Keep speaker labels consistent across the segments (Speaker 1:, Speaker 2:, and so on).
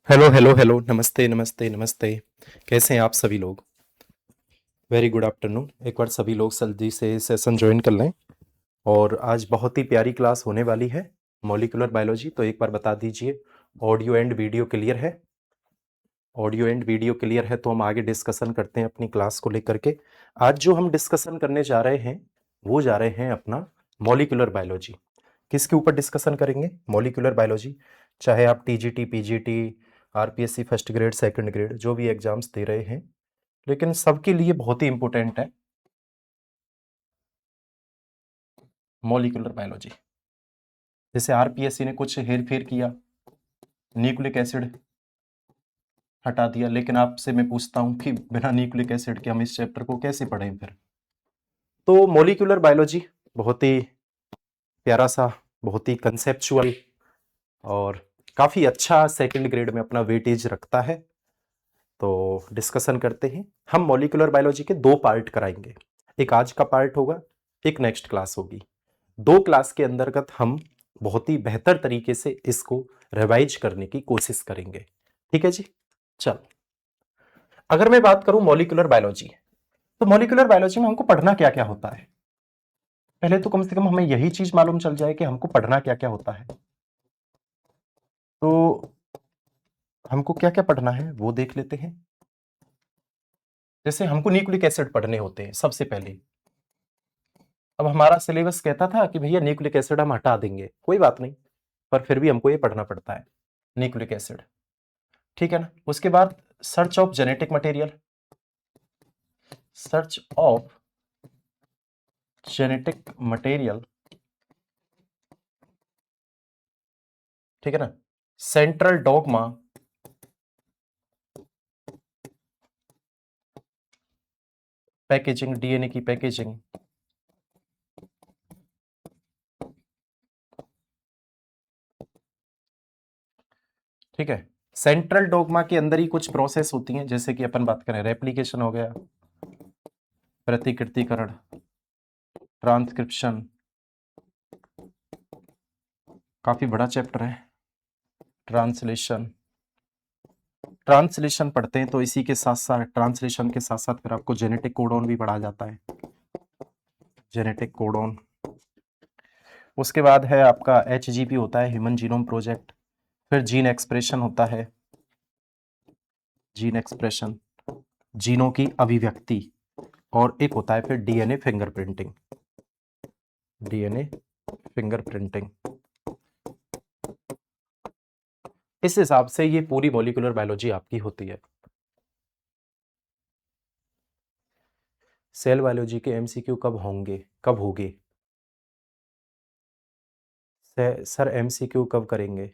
Speaker 1: Hello hello hello, नमस्ते नमस्ते नमस्ते। कैसे हैं आप सभी लोग? Very good afternoon. एक बार सभी लोग जल्दी से सेशन ज्वाइन कर लें। और आज बहुत ही प्यारी क्लास होने वाली है, मॉलिक्यूलर बायोलॉजी। तो एक बार बता दीजिए, ऑडियो एंड वीडियो क्लियर है? ऑडियो एंड वीडियो क्लियर है तो हम आगे डिस्कशन करते हैं अपनी क्लास को लेकर के। आज जो हम डिस्कशन करने जा रहे हैं वो जा रहे हैं अपना मॉलिक्यूलर बायोलॉजी। किसके ऊपर डिस्कशन करेंगे? Molecular biology. चाहे आप TGT, PGT, RPSC first grade, second grade जो भी एग्जाम्स दे रहे हैं, लेकिन सबके लिए बहुत ही इंपॉर्टेंट है मॉलिक्यूलर बायोलॉजी। जैसे आरपीएससी ने कुछ हेर फेर किया, न्यूक्लिक एसिड हटा दिया, लेकिन आपसे मैं पूछता हूं कि बिना न्यूक्लिक एसिड के हम इस चैप्टर को कैसे पढ़ें फिर? तो मॉलिक्यूलर बायोलॉजी बहुत ही प्यारा सा, बहुत ही कंसेप्चुअल और काफी अच्छा सेकंड ग्रेड में अपना वेटेज रखता है। तो डिस्कशन करते हैं। हम मॉलिक्यूलर बायोलॉजी के दो पार्ट कराएंगे, एक आज का पार्ट होगा, एक नेक्स्ट क्लास होगी। दो क्लास के अंतर्गत हम बहुत ही बेहतर तरीके से इसको रिवाइज करने की कोशिश करेंगे। ठीक है जी, चलो। अगर मैं बात करूं मॉलिक्यूलर बायोलॉजी, तो मॉलिक्यूलर बायोलॉजी में हमको पढ़ना क्या क्या होता है? पहले तो कम से कम हमें यही चीज मालूम चल जाए कि हमको पढ़ना क्या क्या होता है। तो हमको क्या क्या पढ़ना है वो देख लेते हैं। जैसे हमको न्यूक्लिक एसिड पढ़ने होते हैं सबसे पहले। अब हमारा सिलेबस कहता था कि भैया न्यूक्लिक एसिड हम हटा देंगे, कोई बात नहीं, पर फिर भी हमको ये पढ़ना पड़ता है न्यूक्लिक एसिड। ठीक है ना? उसके बाद search of genetic material, search of genetic material, ठीक है ना? सेंट्रल डॉगमा, पैकेजिंग, डीएनए की पैकेजिंग। ठीक है, सेंट्रल डॉगमा के अंदर ही कुछ प्रोसेस होती हैं, जैसे कि अपन बात करें रेप्लिकेशन हो गया, प्रतिकृतिकरण, ट्रांसक्रिप्शन, काफी बड़ा चैप्टर है। ट्रांसलेशन, ट्रांसलेशन पढ़ते हैं तो इसी के साथ साथ, ट्रांसलेशन के साथ साथ फिर आपको जेनेटिक कोडोन भी पढ़ा जाता है, जेनेटिक कोडोन। उसके बाद है आपका एचजीपी होता है, ह्यूमन जीनोम प्रोजेक्ट। फिर जीन एक्सप्रेशन होता है, जीन एक्सप्रेशन, जीनों की अभिव्यक्ति। और एक होता है फिर डीएनए फिंगरप्रिंटिंग, डीएनए फिंगरप्रिंटिंग। इस हिसाब से ये पूरी मॉलिक्यूलर बायोलॉजी आपकी होती है। सेल बायोलॉजी के एमसीक्यू कब होंगे, कब होगे? सर एमसीक्यू कब करेंगे?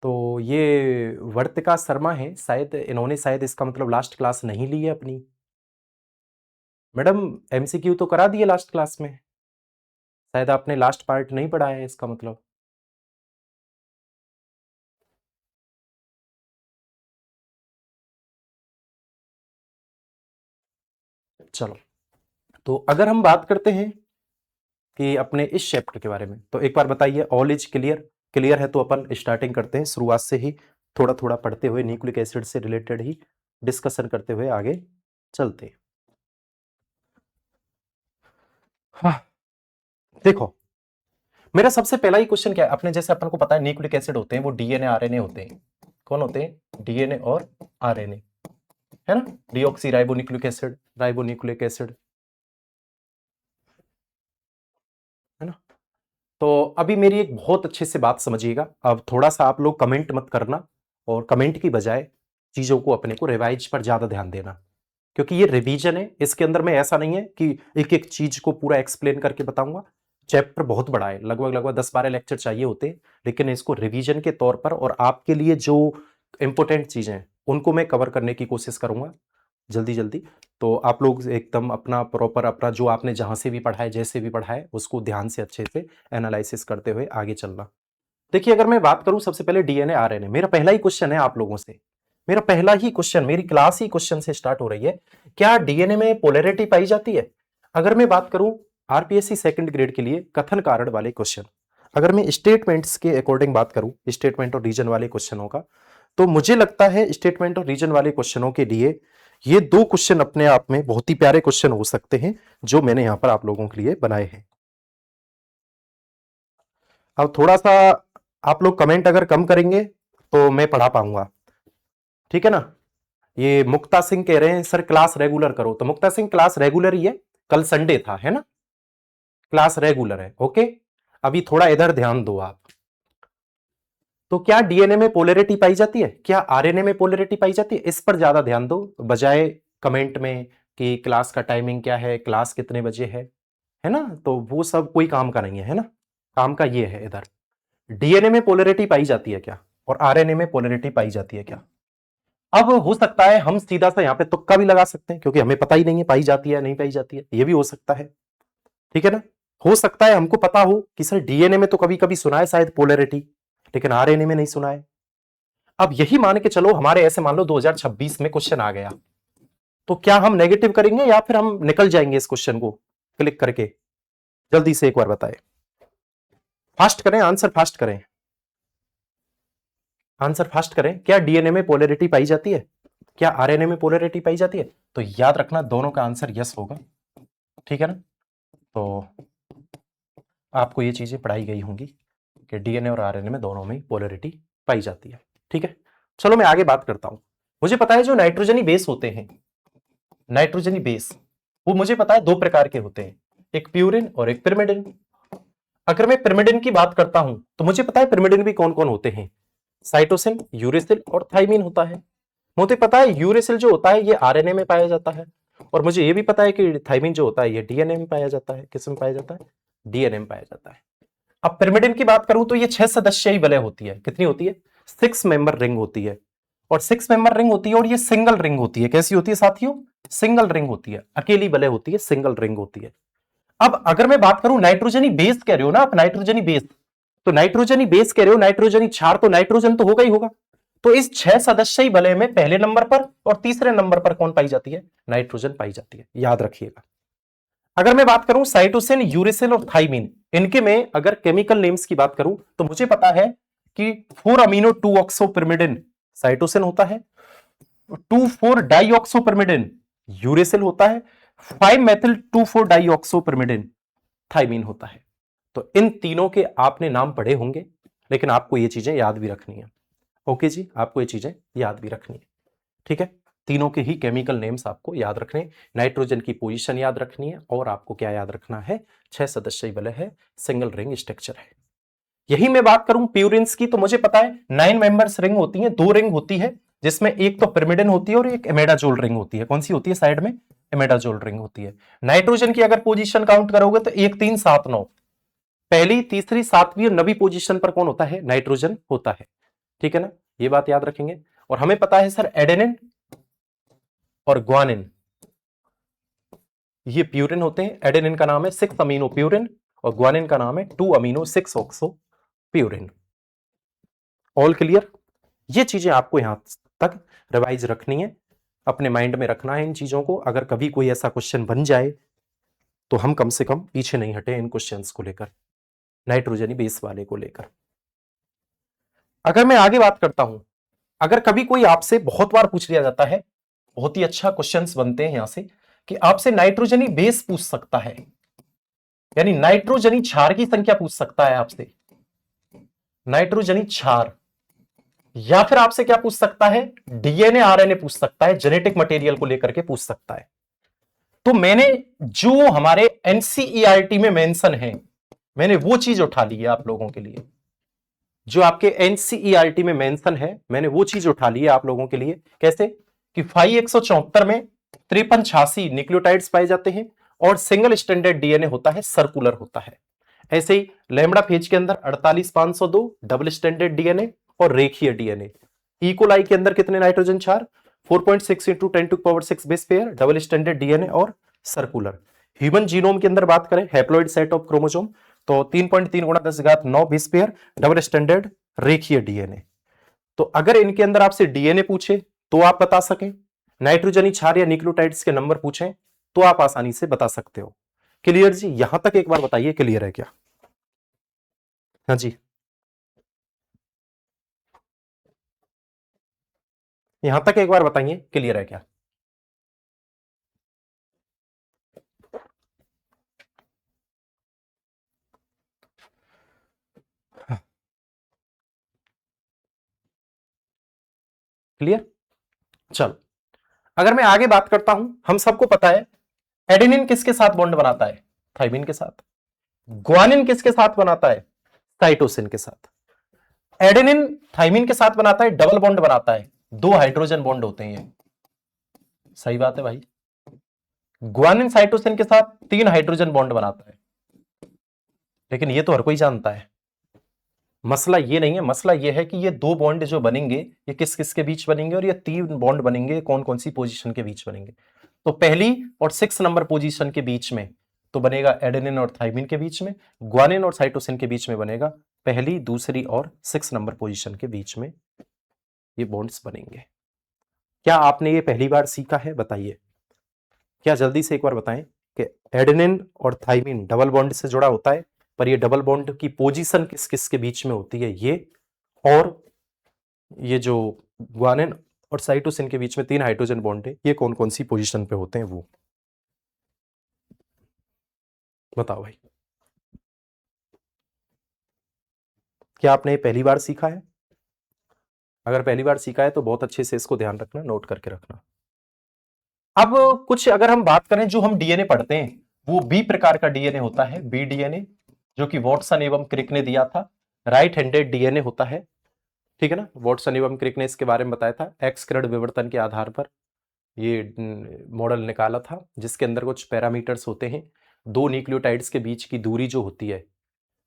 Speaker 1: तो ये वर्तिका शर्मा है शायद, इन्होंने शायद इसका मतलब लास्ट क्लास नहीं ली है अपनी। मैडम, एमसीक्यू तो करा दिए लास्ट क्लास में, शायद आपने लास्ट पार्ट नहीं पढ़ा है इसका मतलब। चलो, तो अगर हम बात करते हैं कि अपने इस चैप्टर के बारे में, तो एक बार बताइए, ऑल इज क्लियर? क्लियर है तो अपन स्टार्टिंग करते हैं शुरुआत से ही, थोड़ा थोड़ा पढ़ते हुए न्यूक्लिक एसिड से रिलेटेड ही डिस्कशन करते हुए आगे चलते हैं। हाँ, देखो, मेरा सबसे पहला ही क्वेश्चन क्या है? अपने जैसे अपन को पता है न्यूक्लिक एसिड होते हैं वो डीएनए आरएनए होते हैं। कौन होते हैं? डीएनए और आरएनए, है ना? Deoxy ribonucleic acid, ribonucleic acid, है ना? तो अभी मेरी एक बहुत अच्छे से बात समझिएगा। अब थोड़ा सा आप लोग कमेंट मत करना, और कमेंट की बजाय चीजों को अपने को रिवाइज पर ज्यादा ध्यान देना, क्योंकि ये रिवीजन है। इसके अंदर में ऐसा नहीं है कि एक एक चीज को पूरा एक्सप्लेन करके बताऊंगा। चैप्टर बहुत बड़ा है, लगभग लगभग 10-12 लेक्चर चाहिए होते हैं, लेकिन इसको रिवीजन के तौर पर और आपके लिए जो इंपॉर्टेंट चीजें हैं उनको मैं कवर करने की कोशिश करूंगा जल्दी जल्दी। तो आप लोग एकदम अपना प्रॉपर, अपना जो आपने जहां से भी पढ़ा है, जैसे भी पढ़ा है, उसको ध्यान से अच्छे से एनालिसिस करते हुए आगे चलना। देखिए, अगर मैं बात करूं सबसे पहले डीएनए आरएनए, मेरा पहला ही क्वेश्चन है आप लोगों से। मेरा पहला ही क्वेश्चन, मेरी क्लास ही क्वेश्चन से स्टार्ट हो रही है। क्या डीएनए में पोलैरिटी पाई जाती है? अगर मैं बात करूं आरपीएससी सेकंड ग्रेड के लिए कथन कारण वाले क्वेश्चन, अगर मैं स्टेटमेंट्स के अकॉर्डिंग बात करूं, स्टेटमेंट और रीजन वाले क्वेश्चनों का, तो मुझे लगता है स्टेटमेंट और रीजन वाले क्वेश्चनों के लिए ये दो क्वेश्चन अपने आप में बहुत ही प्यारे क्वेश्चन हो सकते हैं जो मैंने यहां पर आप लोगों के लिए बनाए हैं। अब थोड़ा सा आप लोग कमेंट अगर कम करेंगे तो मैं पढ़ा पाऊंगा, ठीक है ना। ये मुक्ता सिंह कह रहे हैं सर क्लास रेगुलर करो, तो मुक्ता सिंह क्लास रेगुलर ही है, कल संडे था, है ना, क्लास रेगुलर है। ओके, अभी थोड़ा इधर ध्यान दो आप। तो क्या डीएनए में पोलैरिटी पाई जाती है, क्या आरएनए में पोलैरिटी पाई जाती है, इस पर ज्यादा ध्यान दो बजाय कमेंट में कि क्लास का टाइमिंग क्या है, क्लास कितने बजे है ना। तो वो सब कोई काम का नहीं है ना, काम का ये है इधर डीएनए में पोलैरिटी पाई जाती है क्या और आरएनए में पोलैरिटी पाई जाती है क्या। अब हो सकता है हम सीधा सा यहां पे तुक्का भी लगा सकते हैं क्योंकि हमें पता ही नहीं है पाई जाती है नहीं पाई जाती है, ये भी हो सकता है, ठीक है ना। हो सकता है हमको पता हो कि सर डीएनए में तो कभी कभी सुना है शायद पोलैरिटी, लेकिन आरएनए में नहीं सुना है। अब यही मान के चलो हमारे ऐसे मान लो 2026 में क्वेश्चन आ गया, तो क्या हम नेगेटिव करेंगे या फिर हम निकल जाएंगे इस क्वेश्चन को क्लिक करके। जल्दी से एक बार बताएं, फास्ट करें, आंसर फास्ट करें, आंसर फास्ट करें। क्या डीएनए में पोलैरिटी पाई जाती है, क्या आरएनए में पोलैरिटी पाई जाती है। तो याद रखना दोनों का आंसर यस होगा, ठीक है ना। तो आपको ये चीजें पढ़ाई गई होंगी कि डीएनए और आरएनए में दोनों में पोलैरिटी पाई जाती है, ठीक है। चलो मैं आगे बात करता हूं। मुझे पता है जो नाइट्रोजनी बेस होते हैं, नाइट्रोजनी बेस वो मुझे पता है दो प्रकार के होते हैं, एक प्यूरिन और एक पिरिमिडिन। अगर मैं पिरिमिडिन की बात करता हूं तो मुझे पता है पिरिमिडिन भी कौन कौन होते हैं, साइटोसिन, यूरेसिल और थाइमिन होता है। मुझे पता है यूरेसिल जो होता है ये आरएनए में पाया जाता है, और मुझे ये भी पता है कि थाइमिन जो होता है ये डीएनए में पाया जाता है। किस में पाया जाता है, डीएनए में पाया जाता है। अब पिरिमिडिन की बात करूं तो ये 6 सदस्यीय वलय होती है। कितनी होती है, 6 मेंबर रिंग होती है, और 6 मेंबर रिंग होती है, और ये सिंगल रिंग होती है। कैसी होती है साथियों, सिंगल रिंग होती है, अकेली वलय होती है, सिंगल रिंग होती है। अब अगर मैं बात करूं नाइट्रोजनी बेस कह रहे हो ना आप, नाइट्रोजनी बेस, तो नाइट्रोजनी बेस कह रहे हो, नाइट्रोजनी क्षार, तो नाइट्रोजन तो होगा ही होगा। तो इस 6 सदस्यीय वलय में पहले नंबर पर और तीसरे नंबर पर कौन पाई जाती है, नाइट्रोजन पाई जाती है, याद रखिएगा। अगर मैं बात करूं साइटोसिन, यूरेसिल और थाइमिन, इनके में अगर केमिकल नेम्स की बात करूं तो मुझे पता है कि 4 अमीनो 2 ऑक्सोपिरिमिडिन साइटोसिन होता है, 2,4 डाइऑक्सोपिरिमिडिन यूरेसिल होता है, 5 मेथिल 2,4 डाइऑक्सोपिरिमिडिन थाइमिन होता है। तो इन तीनों के आपने नाम पढ़े होंगे, लेकिन आपको ये चीजें याद भी रखनी है। ओके जी, आपको ये चीजें याद भी रखनी है, ठीक है। तीनों के ही केमिकल नेम्स आपको याद रखने, नाइट्रोजन की पोजीशन याद रखनी है, और आपको क्या याद रखना है, 6 सदस्यीय वलय है, सिंगल रिंग स्ट्रक्चर है। यही मैं बात करूं प्यूरिन्स की, तो मुझे पता है 9 मेंबर्स रिंग होती है, 2 रिंग होती है, जिसमें एक तो पिरिमिडिन होती है और एक इमेडाजोल रिंग होती है। कौन सी होती है साइड में, इमेडाजोल रिंग होती है। नाइट्रोजन की अगर पोजीशन काउंट करोगे तो 1 3 7 9, पहली, तीसरी, सातवीं और 9वीं पोजीशन पर कौन होता है, नाइट्रोजन होता है, ठीक है ना। ये बात याद रखेंगे। और हमें पता है सर एडेनिन और ग्वानिन ये प्यूरिन होते हैं। एडेनिन का नाम है 6 अमीनो प्यूरिन और ग्वानिन का नाम है 2 amino 6 oxo purine. All clear. ये चीजें आपको यहां तक रिवाइज रखनी है, अपने माइंड में रखना है इन चीजों को। अगर कभी कोई ऐसा क्वेश्चन बन जाए तो हम कम से कम पीछे नहीं हटे इन क्वेश्चंस को लेकर, नाइट्रोजनी बेस वाले को लेकर। अगर मैं आगे बात करता हूं, अगर कभी कोई आपसे बहुत बार पूछ लिया जाता है, बहुत ही अच्छा क्वेश्चंस बनते हैं यहां से, कि आपसे नाइट्रोजनी बेस पूछ सकता है, यानी नाइट्रोजनी क्षार की संख्या पूछ सकता है आपसे, नाइट्रोजनी क्षार, या फिर आपसे क्या पूछ सकता है, डीएनए आरएनए पूछ सकता है, जेनेटिक मटेरियल को लेकर के पूछ सकता है। तो मैंने जो हमारे एनसीईआरटी में मेंशन है, मैंने वो चीज उठा ली है आप लोगों के लिए। जो आपके एनसीईआरटी में मेंशन है मैंने वो चीज उठा ली है आप लोगों के लिए। कैसे कि फाई 174 में 5386 न्यूक्लियोटाइड्स पाए जाते हैं, और सिंगल स्टैंडर्ड डीएनए होता है, सर्कुलर होता है। ऐसे ही लैम्बडा फेज के अंदर 48502 डबल स्टैंडर्ड डीएनए और रेखीय डीएनए। इकोलाई के अंदर कितने नाइट्रोजन क्षार, 4.6 into 10⁶ base pair, double standard DNA और सर्कुलर। ह्यूमन जीनोम के अंदर बात करें, हैप्लॉइड सेट ऑफ क्रोमोसोम, तो 3.3 गुणा 10⁹ बेस पेयर, डबल स्टैंडर्ड रेखीय डीएनए। तो अगर इनके अंदर आपसे डीएनए पूछे तो आप बता सकें, नाइट्रोजनी क्षार या न्यूक्लियोटाइड्स के नंबर पूछें तो आप आसानी से बता सकते हो। क्लियर जी, यहां तक एक बार बताइए क्लियर है क्या। हाँ जी, यहां तक एक बार बताइए क्लियर है क्या? क्लियर? चलो, अगर मैं आगे बात करता हूं, हम सबको पता है एडेनिन किसके साथ बॉन्ड बनाता है? थाइमिन के साथ। ग्वानिन किसके साथ बनाता है? साइटोसिन के साथ। एडेनिन थाइमिन के साथ बनाता है, डबल बॉन्ड बनाता है, 2 हाइड्रोजन बॉन्ड होते हैं ये। सही बात है भाई। ग्वानिन साइटोसिन के साथ 3 हाइड्रोजन बॉन्ड बनाता है। लेकिन ये तो हर कोई जानता है, मसला ये नहीं है। मसला ये है कि ये 2 बॉन्ड जो बनेंगे ये किस किस के बीच बनेंगे, और ये 3 बॉन्ड बनेंगे कौन कौन सी पोजीशन के बीच बनेंगे? तो पहली और 6 नंबर पोजीशन के बीच में तो बनेगा एडेनिन और थाइमिन के बीच में। ग्वानिन और साइटोसिन के बीच में बनेगा पहली, दूसरी और 6 नंबर पोजीशन के बीच में ये बॉन्ड्स बनेंगे। क्या आपने ये पहली बार सीखा है? बताइए। क्या जल्दी से एक बार बताएं कि एडेनिन और थाइमिन डबल बॉन्ड से जुड़ा होता है, पर ये डबल बॉन्ड की पोजीशन किस किस के बीच में होती है ये, और ये जो ग्वानिन और साइटोसिन के बीच में 3 हाइड्रोजन बॉन्ड है ये कौन कौन सी पोजीशन पे होते हैं वो बताओ भाई। क्या आपने पहली बार सीखा है? अगर पहली बार सीखा है तो बहुत अच्छे से इसको ध्यान रखना, नोट करके रखना। अब कुछ अगर हम बात करें, जो हम डीएनए पढ़ते हैं वो बी प्रकार का डीएनए होता है, बी डीएनए, जो कि वॉटसन एवं क्रिक ने दिया था। राइट हैंडेड डीएनए होता है, ठीक है ना। वॉटसन एवं क्रिक ने इसके बारे में बताया था, एक्स किरण विवर्तन के आधार पर ये मॉडल निकाला था, जिसके अंदर कुछ पैरामीटर्स होते हैं। 2 न्यूक्लियोटाइड्स के बीच की दूरी जो होती है,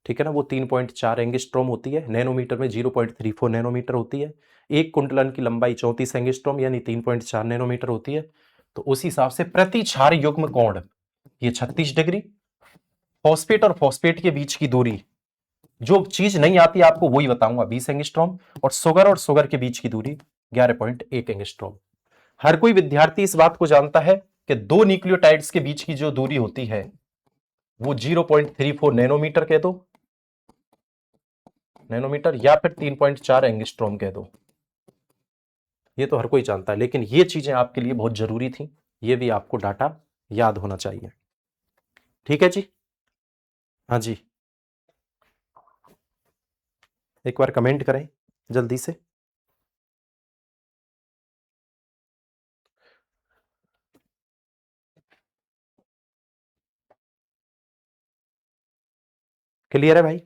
Speaker 1: ठीक है ना, वो 3.4 एंगस्ट्रॉम होती है। नैनोमीटर में 0.34 नैनोमीटर होती है। एक कुंडलन की लंबाई 34 एंगस्ट्रॉम यानी 3.4 नैनोमीटर होती है। तो उस हिसाब से प्रति क्षार युग्म कोण ये 36 डिग्री। फॉस्फेट और फॉस्फेट के बीच की दूरी, जो चीज नहीं आती आपको वही बताऊंगा, 20 एंगस्ट्रॉम। और सुगर के बीच की दूरी 11.1 एंगस्ट्रॉम। हर कोई विद्यार्थी इस बात को जानता है कि 2 न्यूक्लियोटाइड्स के बीच की जो दूरी होती है वो 0.34 नैनोमीटर कह दो, नैनोमीटर, या फिर 3.4 एंगस्ट्रॉम कह दो। ये तो हर कोई जानता है, लेकिन ये चीजें आपके लिए बहुत जरूरी थी, ये भी आपको डाटा याद होना चाहिए। ठीक है जी? हाँ जी, एक बार कमेंट करें जल्दी से। क्लियर है भाई?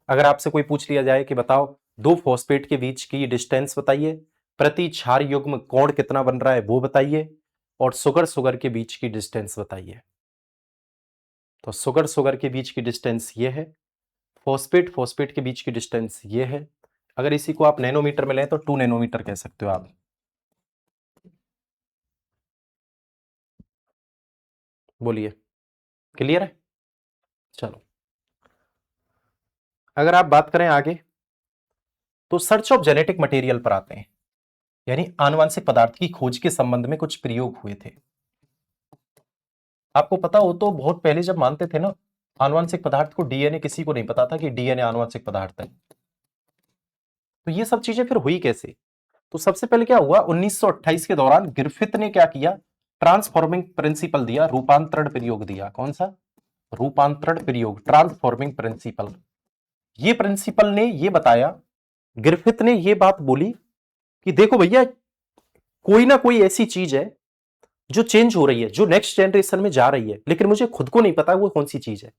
Speaker 1: अगर आपसे कोई पूछ लिया जाए कि बताओ 2 फॉस्फेट के बीच की डिस्टेंस बताइए, प्रति क्षार युग्म कोण कितना बन रहा है वो बताइए, और सुगर सुगर के बीच की डिस्टेंस बताइए। तो सुगर सुगर के बीच की डिस्टेंस ये है, फॉस्फेट फॉस्फेट के बीच की डिस्टेंस ये है। अगर इसी को आप नैनोमीटर में लें तो 2 नैनोमीटर कह सकते हो आप। बोलिए, क्लियर है? चलो, अगर आप बात करें आगे तो सर्च ऑफ जेनेटिक मटेरियल पर आते हैं, यानी आनुवंशिक पदार्थ की खोज के संबंध में कुछ प्रयोग हुए थे। आपको पता हो तो बहुत पहले जब मानते थे ना आनुवंशिक पदार्थ को, डीएनए किसी को नहीं पता था कि डीएनए आनुवंशिक पदार्थ है। तो ये सब चीजें फिर हुई कैसे? तो सबसे पहले क्या हुआ, 1928 के दौरान ग्रिफिथ ने क्या किया, ट्रांसफॉर्मिंग प्रिंसिपल दिया, रूपांतरण प्रयोग दिया। कौन सा? रूपांतरण प्रयोग, ट्रांसफॉर्मिंग प्रिंसिपल। ये प्रिंसिपल ने ये बताया, ग्रिफिथ ने ये बात बोली कि देखो भैया, कोई ना कोई ऐसी चीज है जो चेंज हो रही है, जो नेक्स्ट जनरेशन में जा रही है, लेकिन मुझे खुद को नहीं पता वो कौन सी चीज है।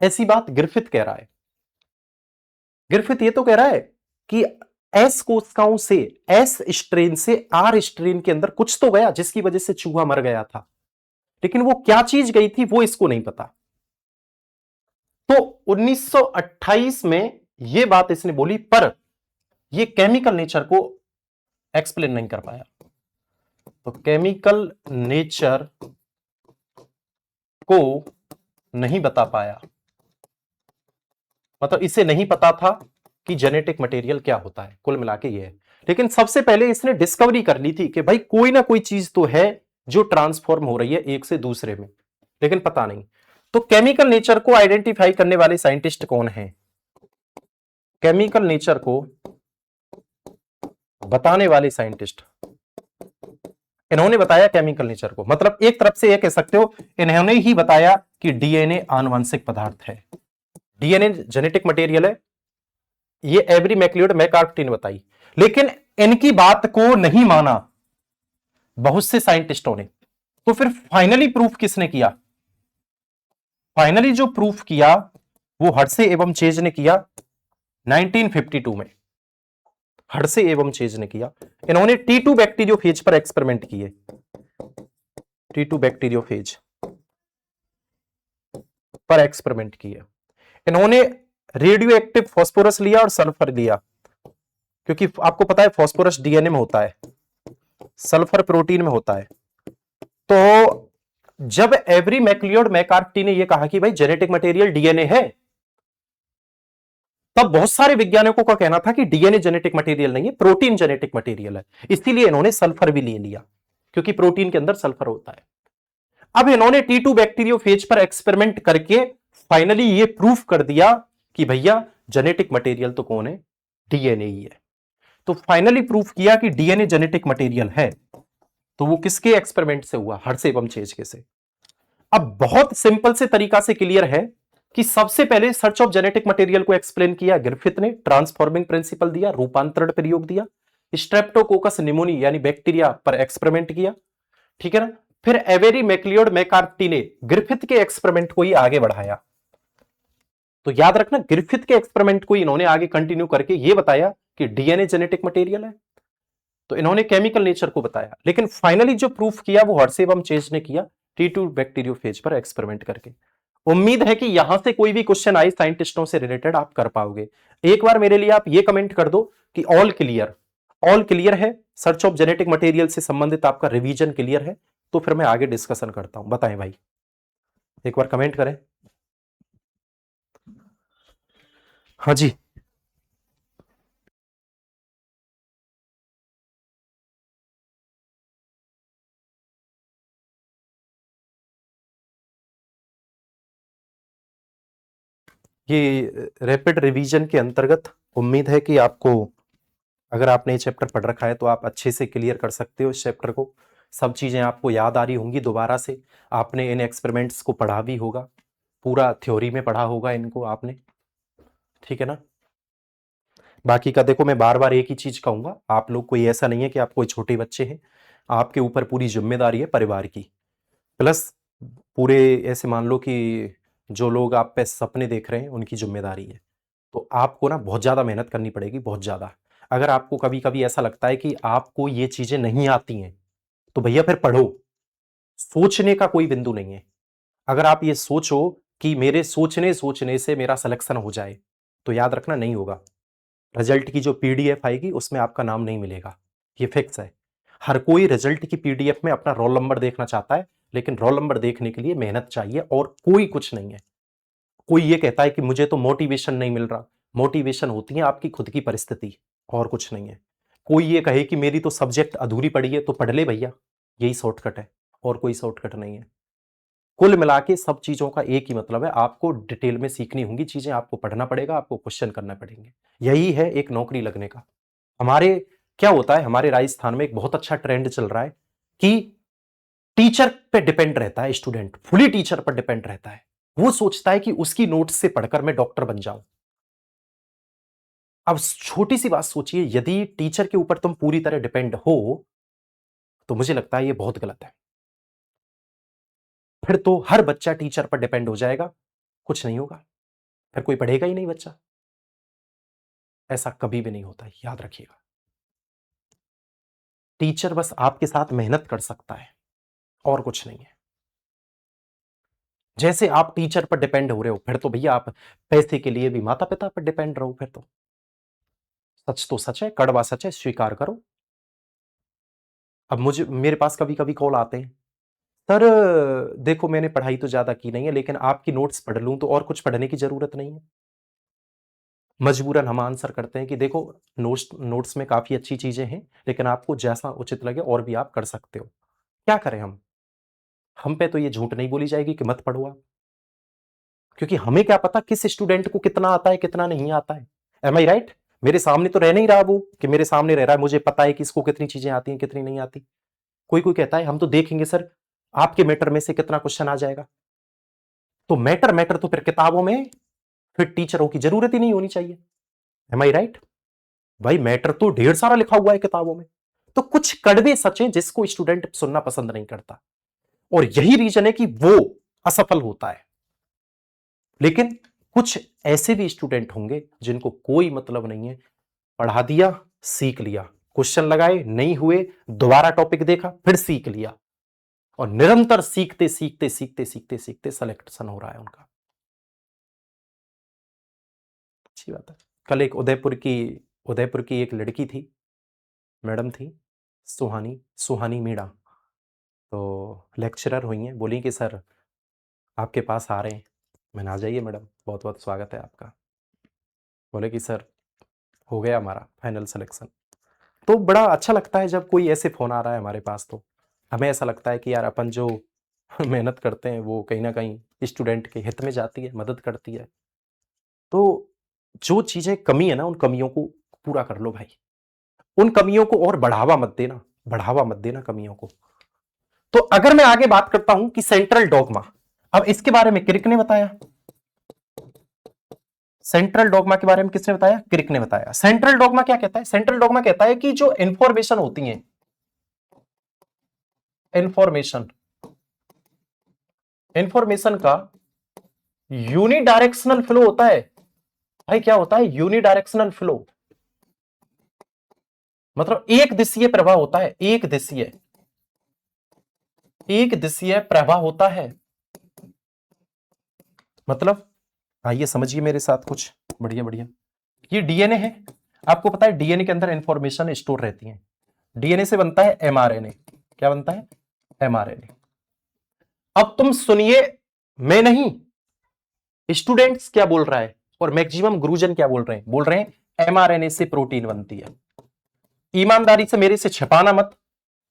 Speaker 1: ऐसी बात ग्रिफिथ कह रहा है। ग्रिफिथ ये तो कह रहा है कि एस कोशिकाओं से, एस स्ट्रेन से आर स्ट्रेन के अंदर कुछ तो गया जिसकी वजह से चूहा मर गया था, लेकिन वो क्या चीज गई थी वो इसको नहीं पता। तो 1928 में ये बात इसने बोली, पर ये केमिकल नेचर को एक्सप्लेन नहीं कर पाया। तो केमिकल नेचर को नहीं बता पाया, मतलब इसे नहीं पता था कि जेनेटिक मटेरियल क्या होता है। कुल मिला के ये है। लेकिन सबसे पहले इसने डिस्कवरी कर ली थी कि भाई कोई ना कोई चीज तो है जो ट्रांसफॉर्म हो रही है एक से दूसरे में, लेकिन पता नहीं। तो केमिकल नेचर को आइडेंटिफाई करने वाले साइंटिस्ट कौन हैं? केमिकल नेचर को बताने वाले साइंटिस्ट, इन्होंने बताया केमिकल नेचर को। मतलब एक तरफ से ये कह सकते हो इन्होंने ही बताया कि डीएनए आनुवंशिक पदार्थ है, डीएनए जेनेटिक मटेरियल है, ये एवरी मैक्लियोड मैकार्टी ने बताई। लेकिन इनकी बात को नहीं माना बहुत से साइंटिस्टों ने। तो फिर फाइनली प्रूफ किसने किया? फाइनली जो प्रूफ किया वो हर्से एवं चेज ने किया 1952 में। हर्से एवं चेज ने किया। इन्होंने T2 बैक्टीरियोफेज पर एक्सपेरिमेंट किए। T2 बैक्टीरियोफेज पर एक्सपेरिमेंट किए। इन्होंने रेडियो एक्टिव फास्फोरस लिया और सल्फर लिया, क्योंकि आपको पता है फास्फोरस डीएनए में होता है, सल्फर प्रोटीन में होता है। तो जब एवरी मैक्लियोड मैकार्टी ने यह कहा कि भाई जेनेटिक मटेरियल डीएनए है, तब बहुत सारे वैज्ञानिकों का कहना था कि डीएनए जेनेटिक मटेरियल नहीं है, प्रोटीन जेनेटिक मटेरियल है। इसीलिए इन्होंने सल्फर भी ले लिया, क्योंकि प्रोटीन के अंदर सल्फर होता है। अब इन्होंने T2 बैक्टीरियोफेज पर एक्सपेरिमेंट करके फाइनली ये प्रूफ कर दिया कि भैया जेनेटिक मटेरियल तो कौन है? डीएनए ही है। तो फाइनली प्रूफ किया कि डीएनए जेनेटिक मटेरियल है। तो वो किसके एक्सपेरिमेंट से हुआ? हर्से एवं चेज के से। अब बहुत सिंपल से तरीका से क्लियर है कि सबसे पहले सर्च ऑफ जेनेटिक मटेरियल को एक्सप्लेन किया ग्रिफिथ ने, ट्रांसफॉर्मिंग प्रिंसिपल दिया, रूपांतरण प्रयोग दिया, स्ट्रेप्टोकोकस निमोनी यानी बैक्टीरिया पर एक्सपेरिमेंट किया, ठीक है ना। फिर एवेरी मैक्लियोड मैकार्टी ने ग्रिफिथ के एक्सपेरिमेंट को ही आगे बढ़ाया। तो याद रखना, ग्रिफिथ के एक्सपेरिमेंट को इन्होंने आगे कंटिन्यू करके यह बताया कि डीएनए जेनेटिक मटेरियल है। तो इन्होंने केमिकल नेचर को बताया, लेकिन फाइनली जो प्रूफ किया वो हर्से एवं चेज ने किया T2 बैक्टीरियोफेज पर एक्सपेरिमेंट करके। उम्मीद है कि यहां से कोई भी क्वेश्चन आए साइंटिस्टों से रिलेटेड आप कर पाओगे। एक बार मेरे लिए आप ये कमेंट कर दो कि ऑल क्लियर, ऑल क्लियर है, सर्च ऑफ जेनेटिक मटेरियल से संबंधित आपका रिवीजन क्लियर है। तो फिर मैं आगे डिस्कशन करता हूं। बताएं भाई, एक बार कमेंट करें। हाँ जी, ये रैपिड रिवीजन के अंतर्गत उम्मीद है कि आपको, अगर आपने ये चैप्टर पढ़ रखा है तो आप अच्छे से क्लियर कर सकते हो इस चैप्टर को। सब चीज़ें आपको याद आ रही होंगी दोबारा से। आपने इन एक्सपेरिमेंट्स को पढ़ा भी होगा, पूरा थ्योरी में पढ़ा होगा इनको आपने, ठीक है ना। बाकी का देखो, मैं बार बार एक ही चीज़ कहूँगा, आप लोग कोई ऐसा नहीं है कि आप कोई छोटे बच्चे हैं, आपके ऊपर पूरी जिम्मेदारी है परिवार की। प्लस पूरे ऐसे मान लो कि जो लोग आप पे सपने देख रहे हैं उनकी जिम्मेदारी है। तो आपको ना बहुत ज़्यादा मेहनत करनी पड़ेगी, बहुत ज़्यादा। अगर आपको कभी कभी ऐसा लगता है कि आपको ये चीज़ें नहीं आती हैं, तो भैया फिर पढ़ो। सोचने का कोई बिंदु नहीं है। अगर आप ये सोचो कि मेरे सोचने सोचने से मेरा सिलेक्शन हो जाए, तो याद रखना नहीं होगा। रिजल्ट की जो पीडीएफ आएगी उसमें आपका नाम नहीं मिलेगा, ये फिक्स है। हर कोई रिजल्ट की पीडीएफ में अपना रोल नंबर देखना चाहता है, लेकिन रोल नंबर देखने के लिए मेहनत चाहिए और कोई कुछ नहीं है। कोई ये कहता है कि मुझे तो मोटिवेशन नहीं मिल रहा, मोटिवेशन होती है आपकी खुद की परिस्थिति, और कुछ नहीं है। कोई ये कहे कि मेरी तो सब्जेक्ट अधूरी पड़ी है, तो पढ़ ले भैया, यही शॉर्टकट है, और कोई शॉर्टकट नहीं है। कुल मिला के सब चीजों का एक ही मतलब है, आपको डिटेल में सीखनी होंगी चीजें, आपको पढ़ना पड़ेगा, आपको क्वेश्चन करना पड़ेंगे। यही है एक नौकरी लगने का। हमारे क्या होता है, हमारे राजस्थान में एक बहुत अच्छा ट्रेंड चल रहा है कि टीचर पे डिपेंड रहता है स्टूडेंट, फुली टीचर पर डिपेंड रहता है। वो सोचता है कि उसकी नोट्स से पढ़कर मैं डॉक्टर बन जाऊं। अब छोटी सी बात सोचिए, यदि टीचर के ऊपर तुम पूरी तरह डिपेंड हो, तो मुझे लगता है ये बहुत गलत है। फिर तो हर बच्चा टीचर पर डिपेंड हो जाएगा, कुछ नहीं होगा, फिर कोई पढ़ेगा ही नहीं बच्चा। ऐसा कभी भी नहीं होता है, याद रखिएगा। टीचर बस आपके साथ मेहनत कर सकता है, और कुछ नहीं है। जैसे आप टीचर पर डिपेंड हो रहे हो, फिर तो भैया आप पैसे के लिए भी माता पिता पर डिपेंड रहो फिर तो। सच तो सच है, कड़वा सच है, स्वीकार करो। अब मुझे, मेरे पास कभी कभी कॉल आते हैं, सर देखो मैंने पढ़ाई तो ज्यादा की नहीं है, लेकिन आपकी नोट्स पढ़ लूं तो और कुछ पढ़ने की जरूरत नहीं है। मजबूरन हम आंसर करते हैं कि देखो नोट्स नोट्स में काफी अच्छी चीजें हैं, लेकिन आपको जैसा उचित लगे और भी आप कर सकते हो। क्या करें हम पे तो ये झूठ नहीं बोली जाएगी कि मत पढ़ो आप, क्योंकि हमें क्या पता किस स्टूडेंट को कितना आता है कितना नहीं आता है। एम आई राइट? मेरे सामने तो रह नहीं रहा वो, कि मेरे सामने रह रहा है, मुझे पता है कि इसको कितनी चीजें आती हैं कितनी नहीं आती। कोई कोई कहता है हम तो देखेंगे सर आपके मैटर में से कितना क्वेश्चन आ जाएगा। तो मैटर मैटर तो फिर किताबों में, फिर टीचरों की जरूरत ही नहीं होनी चाहिए। एम आई राइट? भाई मैटर तो ढेर सारा लिखा हुआ है किताबों में। तो कुछ कड़वे सच हैं जिसको स्टूडेंट सुनना पसंद नहीं करता, और यही रीजन है कि वो असफल होता है। लेकिन कुछ ऐसे भी स्टूडेंट होंगे जिनको कोई मतलब नहीं है, पढ़ा दिया सीख लिया, क्वेश्चन लगाए नहीं हुए, दोबारा टॉपिक देखा फिर सीख लिया, और निरंतर सीखते सीखते सीखते सीखते सीखते सिलेक्शन हो रहा है उनका। अच्छी बात है। कल एक उदयपुर की एक लड़की थी, मैडम थी, सुहानी मीणा, तो लेक्चरर हुई हैं, बोली कि सर आपके पास आ रहे हैं। मैंने आ जाइए मैडम, बहुत बहुत स्वागत है आपका। बोले कि सर हो गया हमारा फाइनल सिलेक्शन। तो बड़ा अच्छा लगता है जब कोई ऐसे फोन आ रहा है हमारे पास, तो हमें ऐसा लगता है कि यार अपन जो मेहनत करते हैं वो कहीं ना कहीं स्टूडेंट के हित में जाती है, मदद करती है। तो जो चीजें कमी है ना, उन कमियों को पूरा कर लो भाई, उन कमियों को और बढ़ावा मत देना कमियों को। तो अगर मैं आगे बात करता हूं कि सेंट्रल डॉगमा, अब इसके बारे में क्रिक ने बताया। सेंट्रल डॉगमा के बारे में किसने बताया? क्रिक ने बताया। सेंट्रल डॉगमा क्या कहता है? सेंट्रल डॉगमा कहता है कि जो इंफॉर्मेशन होती है, इंफॉर्मेशन का यूनिडायरेक्शनल फ्लो होता है। भाई क्या होता है? यूनिडायरेक्शनल फ्लो, मतलब एक दिशीय प्रवाह होता है, एक दिशीय प्रवाह होता है। मतलब आइए समझिए मेरे साथ कुछ, बढ़िया बढ़िया। ये डीएनए है, आपको पता है डीएनए के अंदर इंफॉर्मेशन स्टोर रहती है। डीएनए से बनता है एमआरएनए। क्या बनता है? एमआरएनए। अब तुम सुनिए, मैं नहीं, स्टूडेंट्स क्या बोल रहा है और मैक्सिमम गुरुजन क्या बोल रहे हैं एमआरएनए से प्रोटीन बनती है। ईमानदारी से मेरे से छिपाना मत,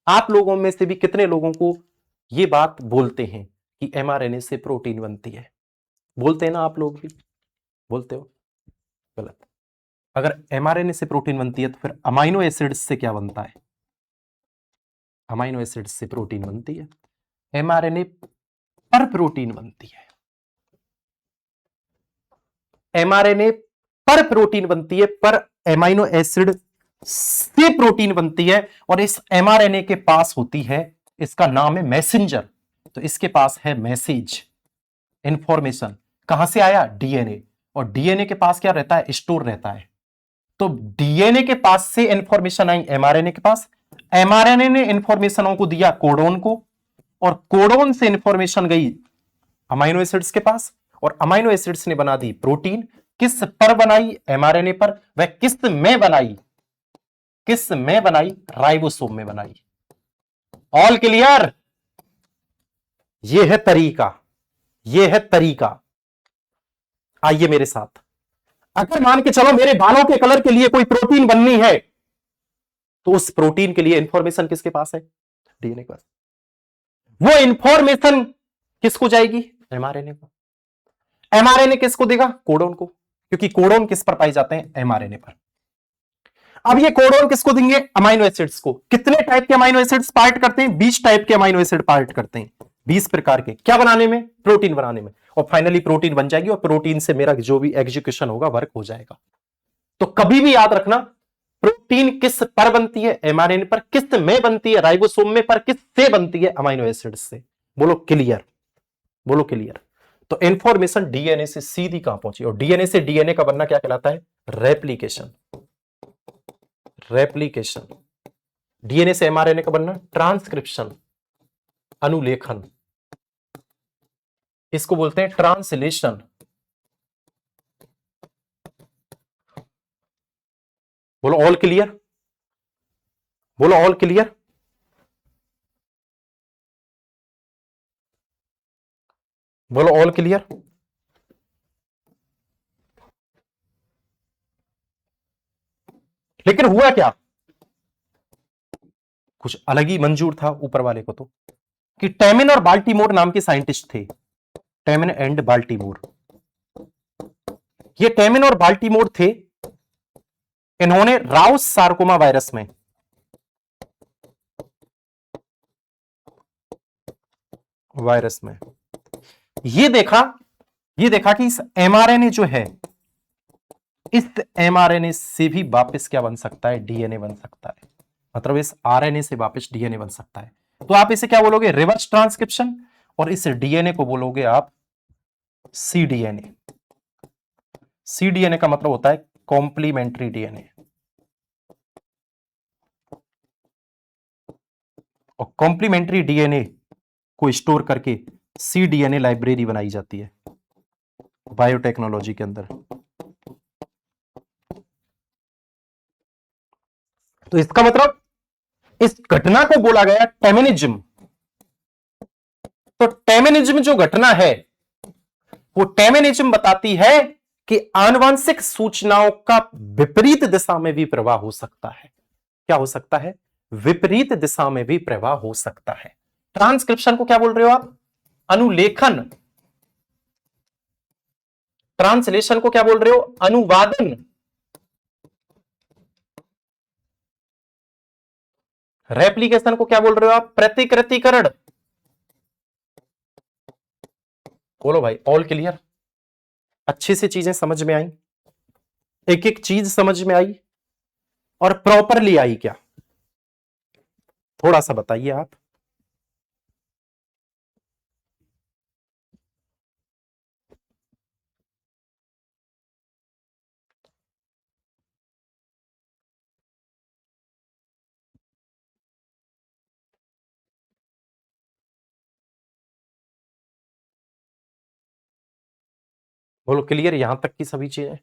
Speaker 1: आप लोगों में से भी कितने लोगों को ये बात बोलते हैं कि एमआरएनए से प्रोटीन बनती है? बोलते हैं ना आप लोग भी? बोलते हो? गलत। अगर एमआरएनए से प्रोटीन बनती है तो फिर अमाइनो एसिड्स से क्या बनता है? अमाइनो एसिड्स से प्रोटीन बनती है। एमआरएनए पर प्रोटीन बनती है, एमआरएनए पर प्रोटीन बनती है, पर एमाइनो एसिड से प्रोटीन बनती है। और इस एमआरएनए के पास होती है, इसका नाम है मैसेंजर, तो इसके पास है मैसेज, इंफॉर्मेशन। कहां से आया? डीएनए। और डीएनए के पास क्या रहता है? स्टोर रहता है। तो डीएनए के पास से इंफॉर्मेशन आई एमआरएनए के पास, एमआरएनए ने इंफॉर्मेशनों को दिया कोडोन को, और कोडोन से इंफॉर्मेशन गई अमाइनो एसिड्स के पास, और अमाइनो एसिड्स ने बना दी प्रोटीन। किस पर बनाई? एमआरएनए पर। वह किस में बनाई? राइबोसोम में बनाई। All clear? यह है तरीका। आइए मेरे साथ, अगर मान के चलो मेरे बालों के कलर के लिए कोई प्रोटीन बननी है, तो उस प्रोटीन के लिए इंफॉर्मेशन किसके पास है? डीएनए के पास। वो इंफॉर्मेशन किसको जाएगी? एमआरएनए को। एमआरएनए किसको देगा? कोडोन को, क्योंकि कोडोन किस पर पाए जाते हैं? एमआरएनए पर। अब ये कोडोन किसको देंगे? अमाइनो एसिड्स को। कितने टाइप के अमाइनो एसिड्स पार्ट करते हैं? 20 टाइप के अमाइनो एसिड पार्ट करते हैं, 20 प्रकार के। क्या बनाने में? प्रोटीन बनाने में। और फाइनली प्रोटीन बन जाएगी, और प्रोटीन से मेरा जो भी एग्जीक्यूशन होगा, वर्क हो जाएगा। तो कभी भी याद रखना, प्रोटीन किस पर बनती है? एमआरएनए पर। किस में बनती है? राइबोसोम में। पर किस से बनती है? अमाइनो एसिड से। बोलो क्लियर? बोलो क्लियर? तो इंफॉर्मेशन डीएनए से सीधी कहां पहुंची? और डीएनए से डीएनए का बनना क्या कहलाता है? रेप्लिकेशन। डीएनए से एमआरएनए का बनना ट्रांसक्रिप्शन, अनुलेखन। इसको बोलते हैं ट्रांसलेशन। बोलो ऑल क्लियर? बोलो ऑल क्लियर? बोलो ऑल क्लियर? लेकिन हुआ क्या? कुछ अलग ही मंजूर था ऊपर वाले को, तो कि टेमिन और बाल्टीमोर नाम के साइंटिस्ट थे। टेमिन एंड बाल्टीमोर, ये टेमिन और बाल्टीमोर थे, इन्होंने राउस सार्कोमा वायरस में ये देखा कि इस एमआरएनए जो है, इस एमआरएनए से भी वापस क्या बन सकता है, डीएनए बन सकता है। मतलब इस आरएनए से वापस डीएनए बन सकता है। तो आप इसे क्या बोलोगे, रिवर्स ट्रांसक्रिप्शन, और इस डीएनए को बोलोगे आप सीडीएनए। सीडीएनए का मतलब होता है कॉम्प्लीमेंट्री डीएनए, और कॉम्प्लीमेंट्री डीएनए को स्टोर करके सीडीएनए लाइब्रेरी बनाई जाती है बायोटेक्नोलॉजी के अंदर। तो इसका मतलब इस घटना को बोला गया टेमिनिज्म। तो टेमिनिज्म जो घटना है, वो टेमिनिज्म बताती है कि आनुवंशिक सूचनाओं का विपरीत दिशा में भी प्रवाह हो सकता है। क्या हो सकता है, विपरीत दिशा में भी प्रवाह हो सकता है। ट्रांसक्रिप्शन को क्या बोल रहे हो आप, अनुलेखन। ट्रांसलेशन को क्या बोल रहे हो, अनुवादन। रेप्लिकेशन को क्या बोल रहे हो आप, प्रतिकृतिकरण। बोलो भाई, ऑल क्लियर, अच्छे से चीजें समझ में आई, एक एक चीज समझ में आई और प्रॉपरली आई क्या, थोड़ा सा बताइए आप। बोलो क्लियर यहां तक की सभी चीजें।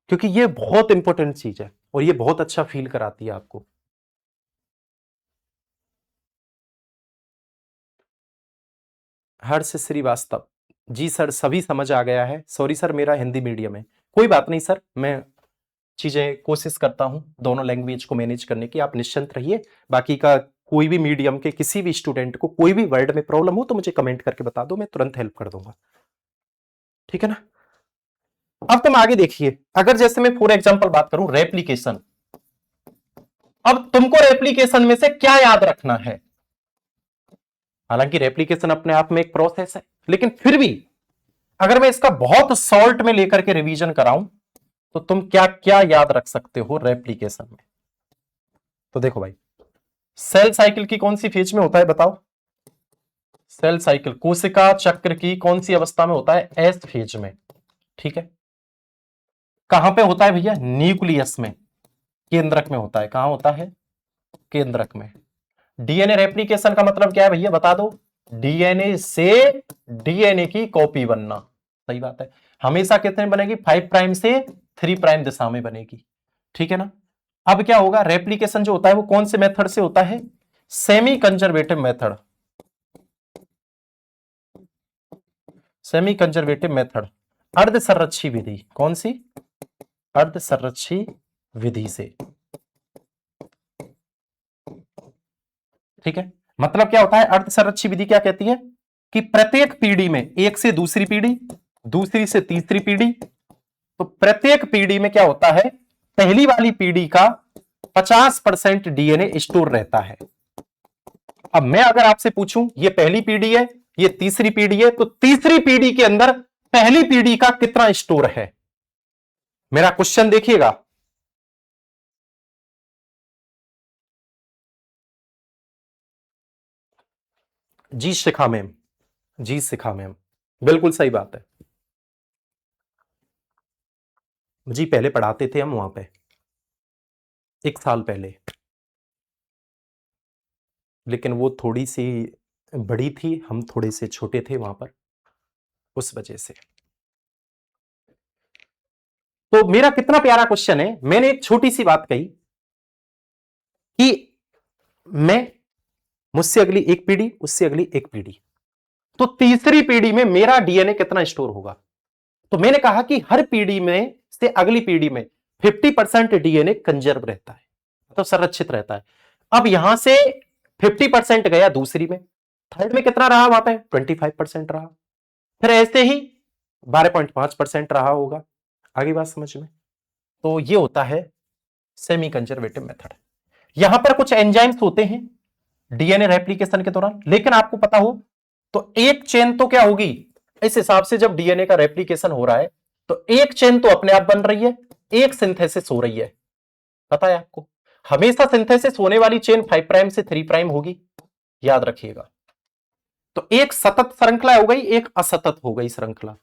Speaker 1: क्योंकि ये बहुत इंपॉर्टेंट चीज है और ये बहुत अच्छा फील कराती है आपको। हर्ष श्रीवास्तव, जी सर सभी समझ आ गया है। सॉरी सर मेरा हिंदी मीडियम है, कोई बात नहीं सर, मैं चीजें कोशिश करता हूं दोनों लैंग्वेज को मैनेज करने की, आप निश्चिंत रहिए। बाकी का कोई भी मीडियम के किसी भी स्टूडेंट को कोई भी वर्ड में प्रॉब्लम हो तो मुझे कमेंट करके बता दो, मैं तुरंत हेल्प कर दूंगा, ठीक है ना। अब तुम आगे देखिए, अगर जैसे मैं फॉर एग्जांपल बात करूं रेप्लिकेशन। अब तुमको रेप्लिकेशन में से क्या याद रखना है, हालांकि रेप्लिकेशन अपने आप में एक प्रोसेस है, लेकिन फिर भी अगर मैं इसका बहुत सॉल्ट में लेकर के रिवीजन कराऊं तो तुम क्या क्या याद रख सकते हो रेप्लिकेशन में। तो देखो भाई, सेल साइकिल की कौन सी फेज में होता है बताओ, सेल साइकिल कोशिका चक्र की कौन सी अवस्था में होता है, एस फेज में, ठीक है। कहां पे होता है भैया, न्यूक्लियस में, केंद्रक में होता है। कहां होता है, केंद्रक में। डीएनए रेप्लिकेशन का मतलब क्या है भैया बता दो, डीएनए से डीएनए की कॉपी बनना, सही बात है। हमेशा कितने बनेगी, 5 प्राइम से 3 प्राइम दिशा में बनेगी, ठीक है ना। अब क्या होगा, रेप्लिकेशन जो होता है वो कौन से मेथड से होता है, semi conservative method, semi conservative method, अर्ध संरक्षी विधि। कौन सी, अर्ध संरक्षी विधि से, ठीक है। मतलब क्या होता है, अर्ध संरक्षी विधि क्या कहती है कि प्रत्येक पीढ़ी में, एक से दूसरी पीढ़ी, दूसरी से तीसरी पीढ़ी, तो प्रत्येक पीढ़ी में क्या होता है, पहली वाली पीढ़ी का 50% डीएनए स्टोर रहता है। अब मैं अगर आपसे पूछूं ये पहली पीढ़ी है, ये तीसरी पीढ़ी है, तो तीसरी पीढ़ी के अंदर पहली पीढ़ी का कितना स्टोर है, मेरा क्वेश्चन देखिएगा। जी शिखा मैम, जी शिखा मैम, बिल्कुल सही बात है जी, पहले पढ़ाते थे हम वहां पे 1 साल पहले, लेकिन वो थोड़ी सी बड़ी थी, हम थोड़े से छोटे थे वहां पर, उस वजह से। तो मेरा कितना प्यारा क्वेश्चन है, मैंने एक छोटी सी बात कही कि मैं, मुझसे अगली एक पीढ़ी, उससे अगली एक पीढ़ी, तो तीसरी पीढ़ी में मेरा डीएनए कितना स्टोर होगा। तो मैंने कहा कि हर पीढ़ी में से अगली पीढ़ी में 50% डीएनए कंजर्व रहता है, तो संरक्षित रहता है। अब यहां से 50% गया दूसरी में, थर्ड में कितना रहा वहां पे 25% रहा, फिर ऐसे ही 12.5% रहा होगा। आगे बात समझ में? तो ये होता है सेमी कंजर्वेटिव मेथड। यहां पर कुछ एंजाइम्स होते हैं डीएनए रेप्लिकेशन के दौरान, लेकिन आपको पता हो तो एक चेन तो क्या होगी इस हिसाब से, जब डीएनए का रेप्लिकेशन हो रहा है तो एक चेन तो अपने आप बन रही है, एक सिंथेसिस हो रही है। पता है आपको, हमेशा सिंथेसिस होने वाली चेन 5 प्राइम से 3 प्राइम होगी, याद रखिएगा। तो एक सतत श्रृंखला हो गई, एक असतत हो गई श्रृंखला।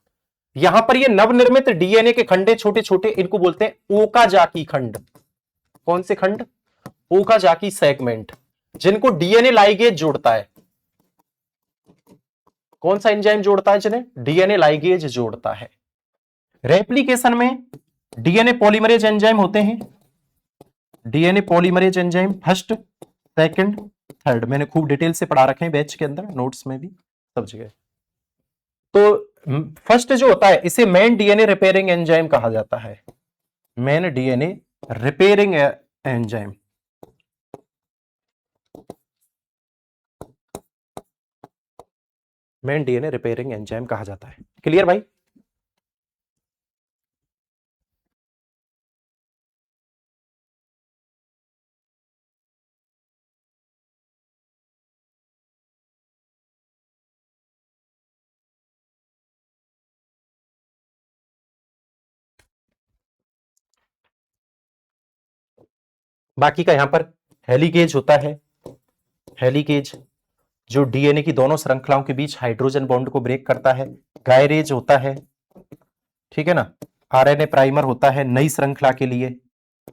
Speaker 1: यहां पर ये नवनिर्मित डीएनए के खंडे छोटे छोटे, इनको बोलते हैं ओकाजाकी खंड। कौन से खंड? ओकाजाकी सेगमेंट, जिनको डीएनए लाइगेज जोड़ता है। कौन सा एंजाइम जोड़ता है जिन्हें? डीएनए लाइगेज जोड़ता है। रेप्लिकेशन में डीएनए पॉलीमरेज एंजाइम होते हैं, DNA polymerase enzyme first, second, third. मैंने खूब डिटेल से पढ़ा रखे हैं बैच के अंदर, नोट्स में भी, सब जगह। तो फर्स्ट जो होता है इसे मेन डीएनए रिपेयरिंग एंजाइम कहा जाता है, main DNA repairing enzyme. Main DNA repairing enzyme कहा जाता है। क्लियर भाई? बाकी का यहां पर हेलिकेज होता है, हेलिकेज जो डीएनए की दोनों श्रृंखलाओं के बीच हाइड्रोजन बॉन्ड को ब्रेक करता है। गायरेज होता है, ठीक है ना। आरएनए प्राइमर होता है नई श्रृंखला के लिए,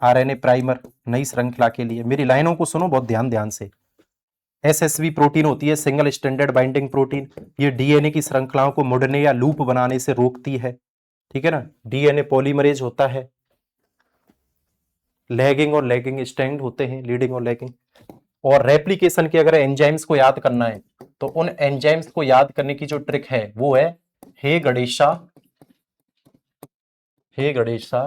Speaker 1: आरएनए प्राइमर नई श्रृंखला के लिए। मेरी लाइनों को सुनो बहुत ध्यान ध्यान से। एसएसवी प्रोटीन होती है, सिंगल स्टैंडर्ड बाइंडिंग प्रोटीन, ये डीएनए की श्रृंखलाओं को मुड़ने या लूप बनाने से रोकती है, ठीक है ना। डीएनए पॉलीमरेज होता है, लैगिंग और लैगिंग स्ट्रैंड होते हैं, लीडिंग और लैगिंग। और रेप्लिकेशन के अगर एंजाइम्स को याद करना है तो उन एंजाइम्स को याद करने की जो ट्रिक है वो है हे गणेशा, हे गणेशा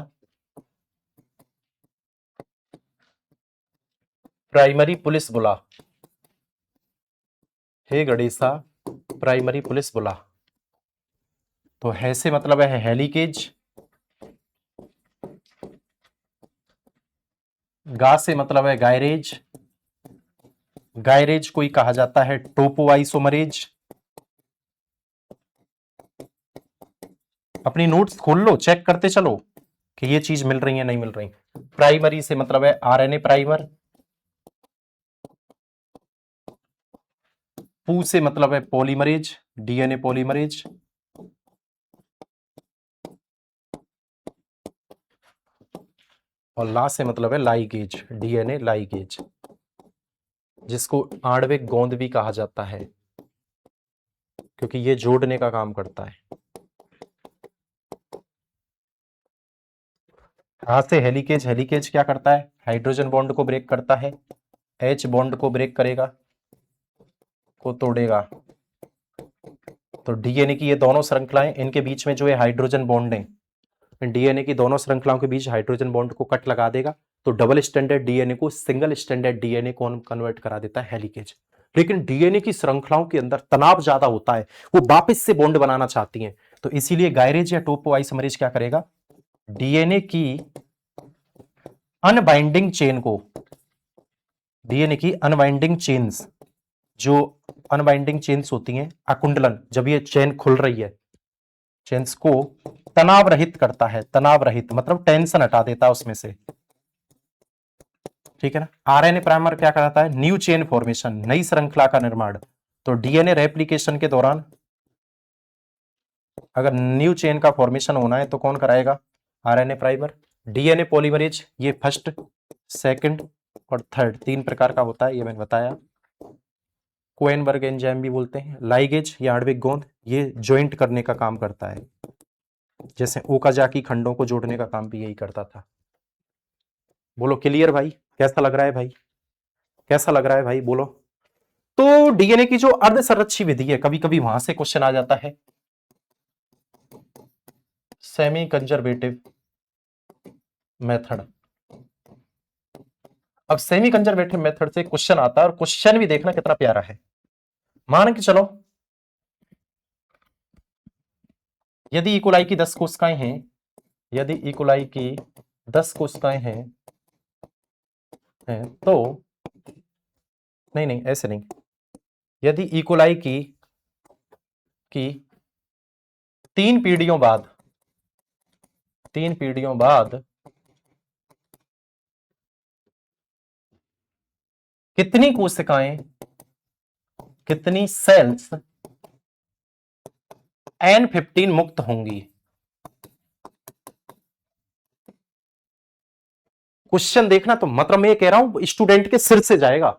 Speaker 1: प्राइमरी पुलिस बुला, हे गणेशा प्राइमरी पुलिस बुला। तो है से मतलब है हेलिकेज, गा से मतलब है गायरेज, गायरेज को ही कहा जाता है टोपोआइसोमरेज। अपनी नोट्स खोल लो, चेक करते चलो कि ये चीज मिल रही है नहीं मिल रही। प्राइमरी से मतलब है आरएनए प्राइमर, पू से मतलब है पॉलीमरेज, डीएनए पॉलीमरेज, और ला से मतलब है लाइगेज, डीएनए लाइगेज, जिसको आणविक गोंद भी कहा जाता है क्योंकि ये जोड़ने का काम करता है। यहां से हेलिकेज, हेलिकेज क्या करता है? हाइड्रोजन बॉन्ड को ब्रेक करता है, एच बॉन्ड को ब्रेक करेगा, को तोड़ेगा। तो डीएनए की ये दोनों श्रृंखलाएं, इनके बीच में जो है हाइड्रोजन बॉन्ड है, डीएनए की दोनों श्रृंखलाओं के बीच हाइड्रोजन बॉन्ड को कट लगा देगा, तो डबल स्टैंडर्ड डीएनए को सिंगल स्टैंडर्ड डीएनए को कन्वर्ट करा देता है हेलिकेज। लेकिन डीएनए की श्रृंखलाओं के अंदर तनाव ज्यादा होता है, वो वापस से बॉन्ड बनाना चाहती हैं, तो इसीलिए गायरेज या टोपोआइसोमरेज क्या करेगा? डीएनए की अनबाइंडिंग चेन को, डीएनए की अनबाइंडिंग चेन्स, जो अनबाइंडिंग चेन्स होती हैं, अकुंडलन, जब ये चेन खुल रही है, चेन्स को तनाव रहित करता है, तनाव रहित मतलब टेंशन हटा देता है उसमें से, ठीक है ना। आरएनए प्राइमर क्या कराता है? न्यू चेन फॉर्मेशन, नई श्रृंखला का निर्माण। तो डीएनए रेप्लिकेशन के दौरान अगर न्यू चेन का फॉर्मेशन होना है तो कौन कराएगा? RNA primer. डीएनए पॉलीमरेज ये फर्स्ट, सेकंड और थर्ड 3 प्रकार का होता है, ये मैंने बताया। कोएनबर्ग एंजाइम भी बोलते हैं। लाइगेज या आणविक गोंद ये ज्वाइंट करने का काम करता है, जैसे ओकाजाकी खंडों को जोड़ने का काम भी यही करता था। बोलो क्लियर भाई? कैसा लग रहा है भाई? कैसा लग रहा है भाई? बोलो। तो डीएनए की जो अर्ध संरक्षी विधि है, कभी कभी वहां से क्वेश्चन आ जाता है, सेमी कंजर्वेटिव मेथड। अब सेमी कंजर्वेटिव मेथड से क्वेश्चन आता है और क्वेश्चन भी देखना कितना प्यारा है। मान के चलो यदि इक्वलाई की 10 कोशिकाएं हैं, यदि इक्वलाई की 10 कोशिकाएं हैं तो नहीं ऐसे नहीं, यदि इक्वलाई की 3 पीढ़ियों बाद कितनी कोशिकाएं, कितनी सेल्स N15 मुक्त होंगी। क्वेश्चन देखना, तो मतलब मैं कह रहा हूं स्टूडेंट के सिर से जाएगा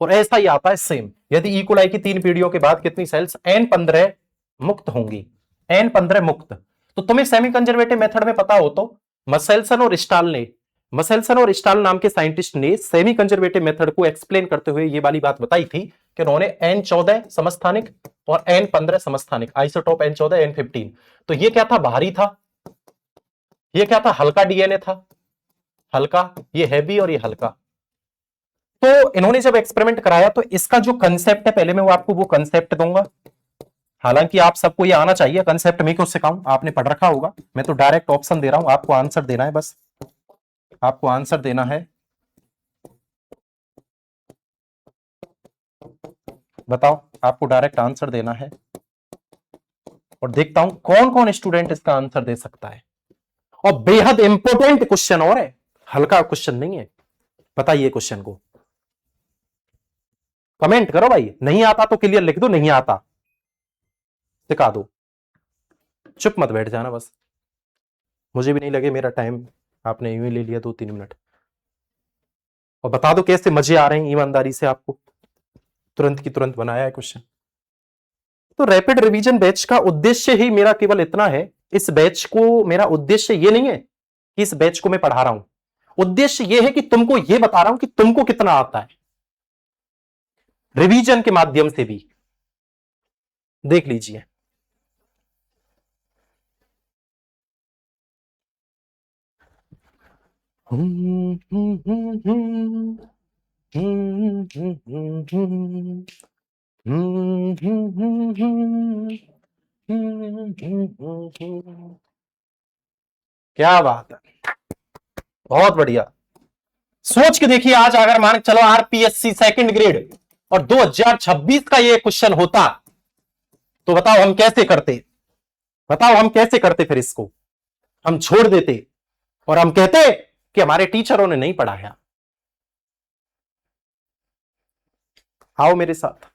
Speaker 1: और ऐसा ही आता है सेम। यदि इक्वलाई की 3 पीढ़ियों के बाद कितनी सेल्स N15 मुक्त होंगी, N15 मुक्त। तो तुम्हें सेमी कंजर्वेटिव मेथड में पता हो तो मसेल्सन और स्टाल नाम के साइंटिस्ट ने सेमी कंजर्वेटिव मेथड को एक्सप्लेन करते हुए ये वाली बात बताई थी कि उन्होंने N14 समस्थानिक और N15 समस्थानिक आइसोटोप N14 N15। तो ये क्या था, भारी था, ये क्या था, हल्का डीएनए था, हल्का, ये हैवी और ये हल्का। तो इन्होंने जब एक्सपेरिमेंट कराया तो इसका जो कंसेप्ट है, पहले मैं वो आपको वो कंसेप्ट दूंगा। हालांकि आप सबको ये आना चाहिए, कंसेप्ट मैं क्यों सिखाऊं, आपने पढ़ रखा होगा। मैं तो डायरेक्ट ऑप्शन दे रहा हूं, आपको आंसर देना है, बस आपको आंसर देना है। बताओ, आपको डायरेक्ट आंसर देना है और देखता हूं कौन कौन स्टूडेंट इसका आंसर दे सकता है। और बेहद इंपॉर्टेंट क्वेश्चन और है, हल्का क्वेश्चन नहीं है। बताइए क्वेश्चन को, कमेंट करो भाई। नहीं आता तो क्लियर लिख दो, नहीं आता सिखा दो, चुप मत बैठ जाना बस। मुझे भी नहीं लगे मेरा टाइम आपने यूं ही ले लिया 2-3 मिनट। और बता दो कैसे मजे आ रहे हैं ईमानदारी से, आपको तुरंत की तुरंत बनाया है क्वेश्चन। तो रैपिड रिवीजन बैच का उद्देश्य ही मेरा केवल इतना है, इस बैच को, मेरा उद्देश्य ये नहीं है कि इस बैच को मैं पढ़ा रहा हूं, उद्देश्य ये है कि तुमको ये बता रहा हूं कि तुमको कितना आता है रिवीजन के माध्यम से भी। देख लीजिए, क्या बात है, बहुत बढ़िया। सोच के देखिए, आज अगर मान के चलो आरपीएससी सेकंड ग्रेड और 2026 का ये क्वेश्चन होता तो बताओ हम कैसे करते, बताओ हम कैसे करते। फिर इसको हम छोड़ देते और हम कहते कि हमारे टीचरों ने नहीं पढ़ाया। आओ मेरे साथ।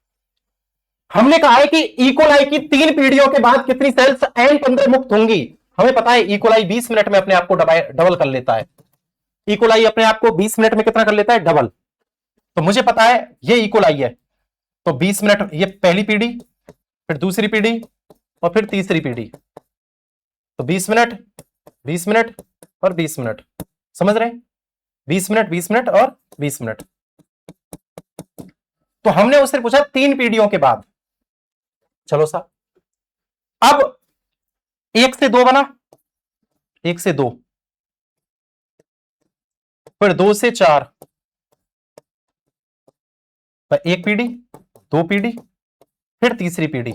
Speaker 1: हमने कहा है कि इकोलाई की 3 पीढ़ियों के बाद कितनी सेल्स N15 मुक्त होंगी। हमें पता है इकोलाई 20 मिनट में अपने आप को डबल कर लेता है। इकोलाई अपने आप को 20 मिनट में कितना कर लेता है, डबल। तो मुझे पता है ये इकोलाई है, तो 20 मिनट ये पहली पीढ़ी, फिर दूसरी पीढ़ी और फिर तीसरी पीढ़ी। तो 20 मिनट, 20 मिनट और 20 मिनट, समझ रहे हैं, 20 मिनट, 20 मिनट और 20 मिनट। तो हमने उससे पूछा 3 पीढ़ियों के बाद। चलो साहब, अब 1 से 2 बना, 1 से 2, फिर 2 से 4, पर 1 पीढ़ी, 2 पीढ़ी, फिर तीसरी पीढ़ी,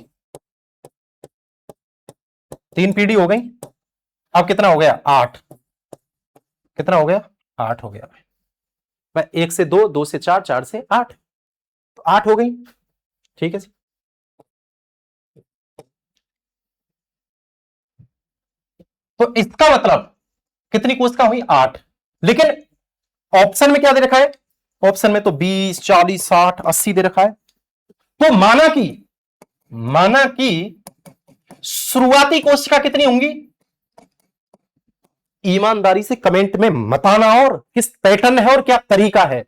Speaker 1: 3 पीढ़ी हो गई। अब कितना हो गया, 8। कितना हो गया, 8 हो गया। भाई 1 से 2, 2 से 4, 4 से 8, तो 8 हो गई। ठीक है जी। तो इसका मतलब कितनी कोशिका हुई, 8। लेकिन ऑप्शन में क्या दे रखा है, ऑप्शन में तो 20, 40, 60, 80 दे रखा है। तो माना कि शुरुआती कोशिका कितनी होंगी। ईमानदारी से कमेंट में मत आना और किस पैटर्न है और क्या तरीका है।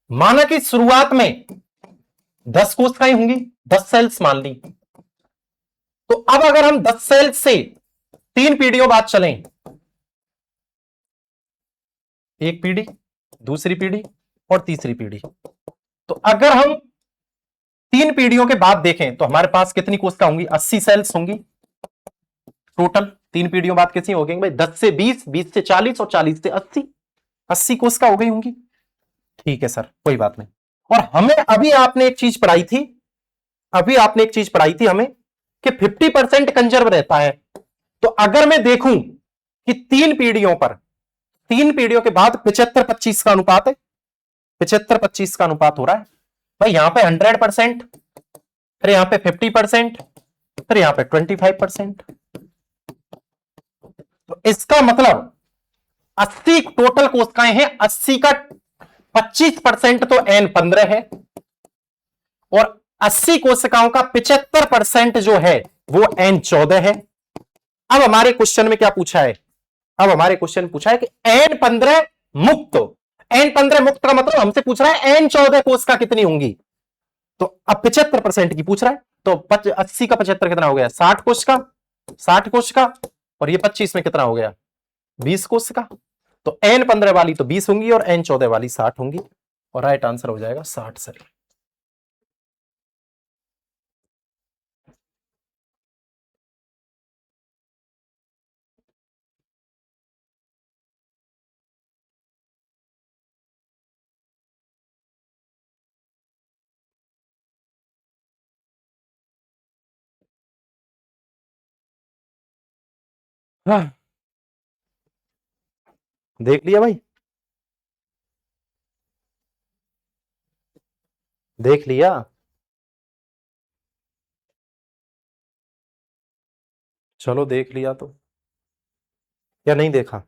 Speaker 1: माना कि शुरुआत में 10 कोशिकाएं होंगी, 10 सेल्स मान ली। तो अब अगर हम 10 सेल्स से 3 पीढ़ियों बाद चलें, एक पीढ़ी, दूसरी पीढ़ी और तीसरी पीढ़ी, तो अगर हम 3 पीढ़ियों के बाद देखें तो हमारे पास कितनी कोशिका होंगी, 80 सेल्स होंगी। टोटल 3 पीढ़ियों बाद कैसी हो गई भाई? 10 से 20, 20 से 40 और 40 से 80, 80 कोशिका हो गई होंगी। ठीक है सर, कोई बात नहीं। और हमें अभी आपने एक चीज पढ़ाई थी, अभी आपने एक चीज पढ़ाई थी हमें कि 50% कंजर्व रहता है। तो अगर मैं देखूं कि 3 पीढ़ियों पर, 3 पीढ़ियों के बाद 75-25 का अनुपात है, 75-25 का अनुपात हो रहा है भाई। यहां पे 100%, फिर यहां पे 50%, फिर यहां पे 25%। तो इसका मतलब 80 टोटल कोशिकाएं हैं, 80 का 25% तो N15 है, और 80 कोशिकाओं का 75% जो है वो N14 है। अब हमारे क्वेश्चन में क्या पूछा है? अब हमारे क्वेश्चन पूछा है कि N15 मुक्त, N15 मुक्त का मतलब हमसे पूछ रहा है N14 कोशिका कितनी होंगी। तो अब 75% की पूछ रहा है, तो 80 का 75 कितना हो गया? 60 कोशिका, 60 कोशिका, और ये 25 में कितना हो गया? 20 कोशिका। तो N15 वाली तो 20 होंगी और N14 वाली 60 होंगी, और राइट आंसर हो जाएगा 60 सर। हाँ, देख लिया भाई, देख लिया। चलो देख लिया तो, या नहीं देखा?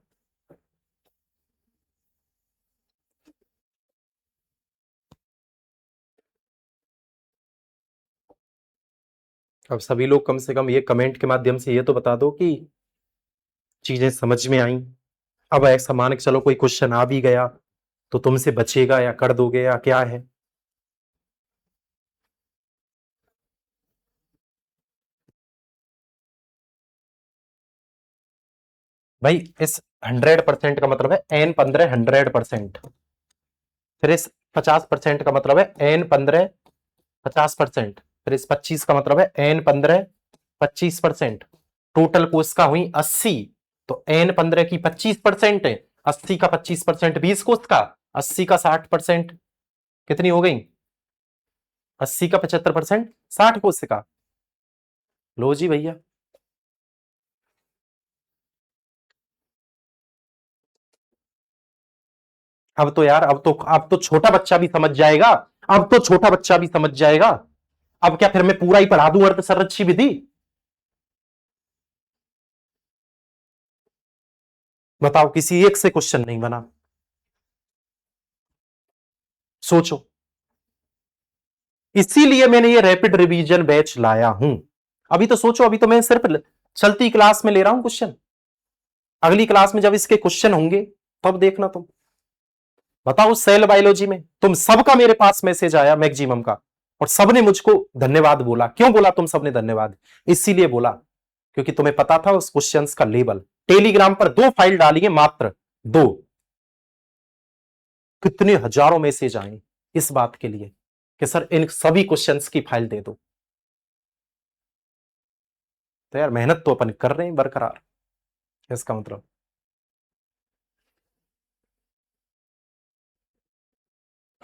Speaker 1: अब सभी लोग कम से कम ये कमेंट के माध्यम से ये तो बता दो कि चीजें समझ में आई। अब ऐसा मान के चलो कोई क्वेश्चन आ भी गया तो तुमसे बचेगा या कर दोगे या क्या है? भाई इस 100% का मतलब है N15 100%, फिर इस 50% का मतलब है N15 50%, फिर इस 25 का मतलब है N15 25%। टोटल कोशिका हुई 80, तो N15 की 25% है, 80 का 25% 20 कोशिका, 80 का 60% कितनी हो गई? 80 का 75% 60 कोशिका। लो जी भैया। अब तो यार, अब तो छोटा बच्चा भी समझ जाएगा, अब तो छोटा बच्चा भी समझ जाएगा। अब क्या फिर मैं पूरा ही पढ़ा दूं अर्ध संरक्षी विधि? बताओ, किसी एक से क्वेश्चन नहीं बना। सोचो, इसीलिए मैंने ये रैपिड रिवीजन बैच लाया हूं। अभी तो सोचो, अभी तो मैं सिर्फ चलती क्लास में ले रहा हूं क्वेश्चन। अगली क्लास में जब इसके क्वेश्चन होंगे तब देखना तुम। बताओ, सेल बायोलॉजी में तुम सबका मेरे पास मैसेज आया मैक्सिमम का, और सबने मुझको धन्यवाद बोला। क्यों बोला तुम सबने धन्यवाद? इसीलिए बोला क्योंकि तुम्हें पता था उस क्वेश्चंस का लेवल। टेलीग्राम पर 2 फाइल डाली है, मात्र 2। कितने हजारों मैसेज आए इस बात के लिए कि सर इन सभी क्वेश्चंस की फाइल दे दो। तो यार मेहनत तो अपन कर रहे हैं बरकरार, इसका मतलब।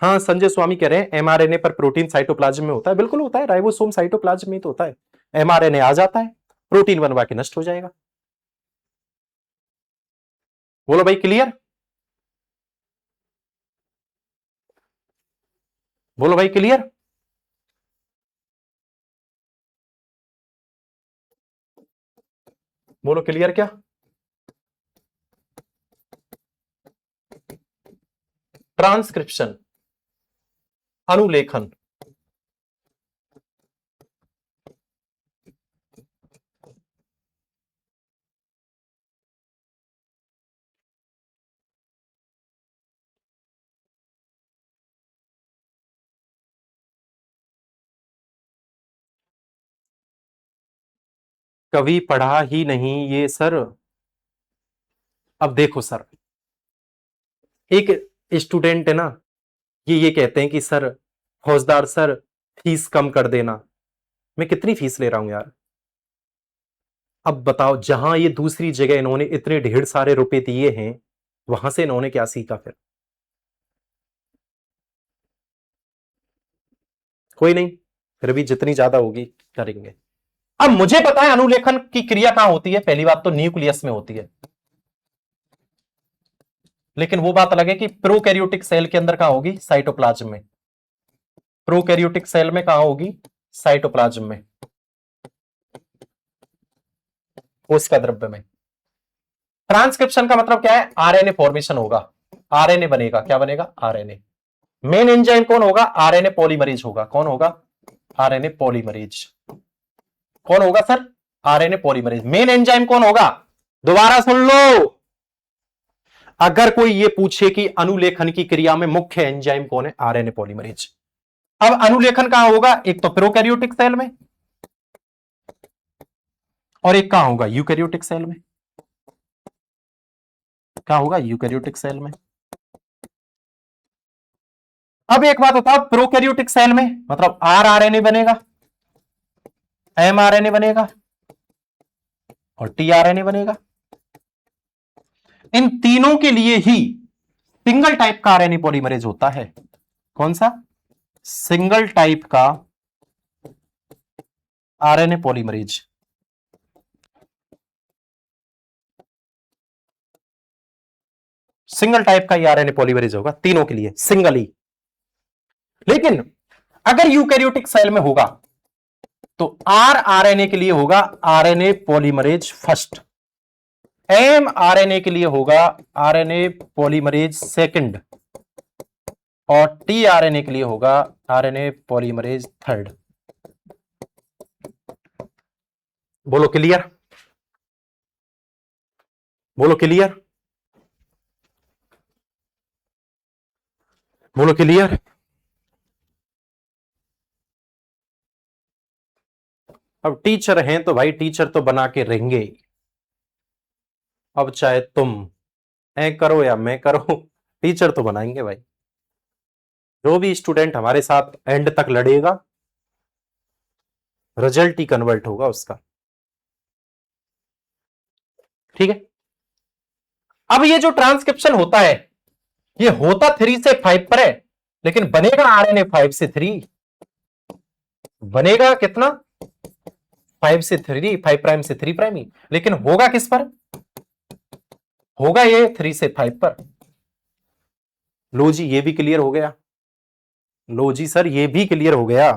Speaker 1: हाँ, संजय स्वामी कह रहे हैं एमआरएनए पर प्रोटीन साइटोप्लाज्म में होता है। बिल्कुल होता है, राइबोसोम साइटोप्लाज्म में तो होता है। एमआरएनए आ जाता है, प्रोटीन बनवा के नष्ट हो जाएगा। बोलो भाई, क्लियर? बोलो भाई, क्लियर? बोलो क्लियर क्या? ट्रांसक्रिप्शन, अनुलेखन। कभी पढ़ा ही नहीं ये सर। अब देखो सर, एक स्टूडेंट है ना, ये कहते हैं कि सर, फौजदार सर, फीस कम कर देना। मैं कितनी फीस ले रहा हूं यार? अब बताओ, जहां ये दूसरी जगह इन्होंने इतने ढेर सारे रुपए दिए हैं, वहां से इन्होंने क्या सीखा फिर? कोई नहीं, फिर भी जितनी ज्यादा होगी करेंगे। अब मुझे पता है अनुलेखन की क्रिया कहां होती है, पहली बात तो न्यूक्लियस में होती है, लेकिन वो बात अलग है कि प्रोकैरियोटिक सेल के अंदर कहां होगी, साइटोप्लाज्म में। प्रोकैरियोटिक सेल में कहां होगी, साइटोप्लाज्म में, कोशिका द्रव्य में। ट्रांसक्रिप्शन का मतलब क्या है, आरएनए फॉर्मेशन होगा, आरएनए बनेगा, क्या बनेगा, आरएनए। मेन एंजाइम कौन होगा, आरएनए पॉलीमरेज होगा। कौन होगा, आरएनए पॉलीमरेज। कौन होगा sir, RNA polymerase. Main enzyme कौन होगा, दोबारा सुन लो, अगर कोई ये पूछे कि अनुलेखन की क्रिया में मुख्य एंजाइम कौन है, आरएनए पॉलीमरेज। अब अनुलेखन कहां होगा, एक तो प्रोकैरियोटिक सेल में, और एक कहां होगा, यूकैरियोटिक सेल में। क्या होगा, यूकैरियोटिक सेल में। अब एक बात बताओ, प्रोकैरियोटिक सेल में मतलब आर आरएनए बनेगा, एम आरएनए बनेगा और टी आरएनए बनेगा। इन तीनों के लिए ही सिंगल टाइप का आरएनए पॉलीमरेज होता है। कौन सा, सिंगल टाइप का आरएनए पॉलीमरेज। सिंगल टाइप का आरएनए पॉलीमरेज होगा तीनों के लिए, सिंगल ही। लेकिन अगर यूकैरियोटिक सेल में होगा तो आर आरएनए के लिए होगा RNA polymerase first, M RNA के लिए होगा आरएनए पॉलीमरेज सेकंड, और टी आरएनए के लिए होगा आरएनए पॉलीमरेज थर्ड। बोलो क्लियर, बोलो क्लियर, बोलो क्लियर। अब टीचर हैं तो भाई टीचर तो बना के रहेंगे। अब चाहे तुम ऐ करो या मैं करो, टीचर तो बनाएंगे भाई। जो भी स्टूडेंट हमारे साथ एंड तक लड़ेगा, रिजल्ट ही कन्वर्ट होगा उसका। ठीक है। अब ये जो ट्रांसक्रिप्शन होता है, ये होता 3 से 5 पर है, लेकिन बनेगा आरएनए 5 से 3। बनेगा कितना, 5 से 3, 5 प्राइम से 3 प्राइम ही, लेकिन होगा किस पर, होगा ये 3 से 5 पर। लो जी, ये भी क्लियर हो गया। लो जी सर, ये भी क्लियर हो गया।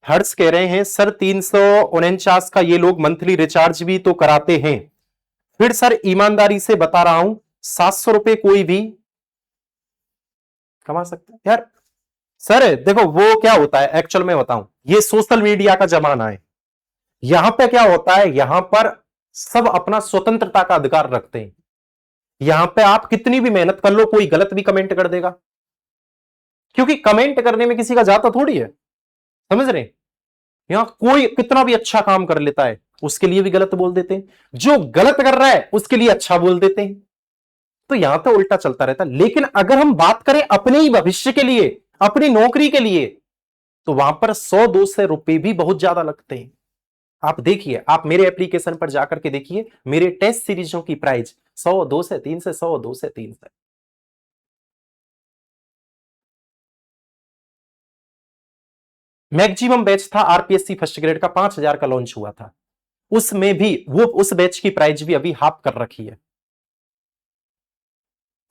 Speaker 1: हर्ष कह रहे हैं सर 349 का ये लोग मंथली रिचार्ज भी तो कराते हैं, फिर सर ईमानदारी से बता रहा हूं 700 रुपए कोई भी कमा सकता है यार। सर देखो वो क्या होता है, एक्चुअल में बताऊं, ये सोशल मीडिया का जमाना है। यहां पे क्या होता है, यहां पर सब अपना स्वतंत्रता का अधिकार रखते हैं। यहां पे आप कितनी भी मेहनत कर लो, कोई गलत भी कमेंट कर देगा, क्योंकि कमेंट करने में किसी का जाता थोड़ी है, समझ रहे। यहां कोई कितना भी अच्छा काम कर लेता है, उसके लिए भी गलत बोल देते हैं, जो गलत कर रहा है उसके लिए अच्छा बोल देते हैं। तो यहां तो उल्टा चलता रहता है। लेकिन अगर हम बात करें अपने ही भविष्य के लिए, अपनी नौकरी के लिए, तो वहां पर 100-200 रुपए भी बहुत ज्यादा लगते हैं। आप देखिए, आप मेरे एप्लीकेशन पर जाकर के देखिए, मेरे टेस्ट सीरीजों की प्राइस 100, 200, 300, 100, 200, 300। मैक्सिमम बैच था आरपीएससी फर्स्ट ग्रेड का, 5,000 का लॉन्च हुआ था, उसमें भी वो उस बैच की प्राइस भी अभी हाफ कर रखी है।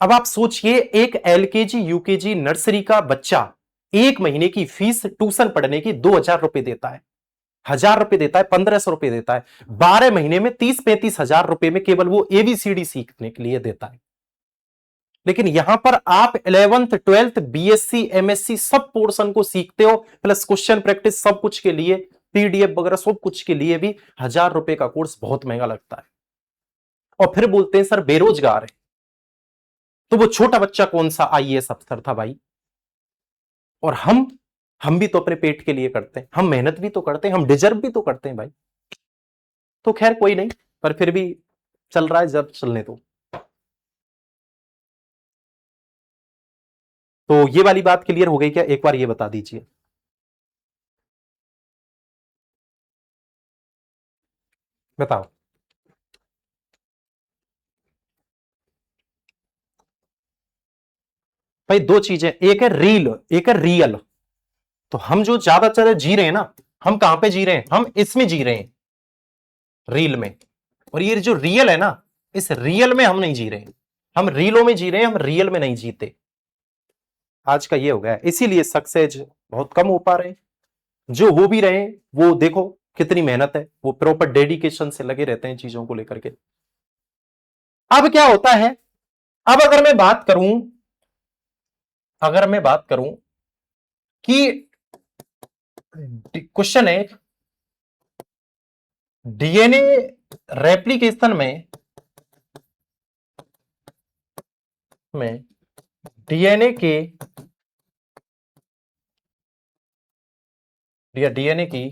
Speaker 1: अब आप सोचिए, एक एलकेजी यूकेजी नर्सरी का बच्चा 1 महीने की फीस ट्यूशन पढ़ने की 2,000 रुपए देता है, 1,000 रुपए देता है, 1,500 रुपए देता है, 12 महीने में 30-35 हजार रुपए में केवल वो एबीसीडी सीखने के लिए देता है। लेकिन यहां पर आप 11th 12th बीएससी एमएससी सब पोर्शन को सीखते हो, प्लस क्वेश्चन प्रैक्टिस सब कुछ के लिए, पीडीएफ वगैरह सब कुछ के लिए भी 1,000 रुपए का कोर्स बहुत महंगा लगता है। और फिर बोलते हैं सर बेरोजगार है। तो वो छोटा बच्चा कौन सा आईएएस अफसर था भाई। और हम भी तो अपने पेट के लिए करते हैं, हम मेहनत भी तो करते हैं, हम डिजर्व भी तो करते हैं भाई। तो खैर कोई नहीं, पर फिर भी चल रहा है, जब चलने दो। तो ये वाली बात क्लियर हो गई क्या? एक बार ये बता दीजिए। बताओ भाई, दो चीजें, एक है रील, एक है रियल। तो हम जो ज्यादातर जी रहे हैं ना, हम कहां पे जी रहे हैं? हम इसमें जी रहे हैं, रील में। और ये जो रियल है ना, इस रियल में हम नहीं जी रहे हैं, हम रीलों में जी रहे हैं, हम रियल में नहीं जीते। आज का ये हो गया, इसीलिए सक्सेस बहुत कम हो पा रहे हैं। जो हो भी रहे हैं वो देखो कितनी मेहनत है, वो प्रॉपर डेडिकेशन से लगे रहते हैं चीजों को लेकर के। अब क्या होता है, अब अगर मैं बात करूं, अगर मैं बात करूं कि क्वेश्चन है डीएनए रेप्लिकेशन में डीएनए के या डीएनए की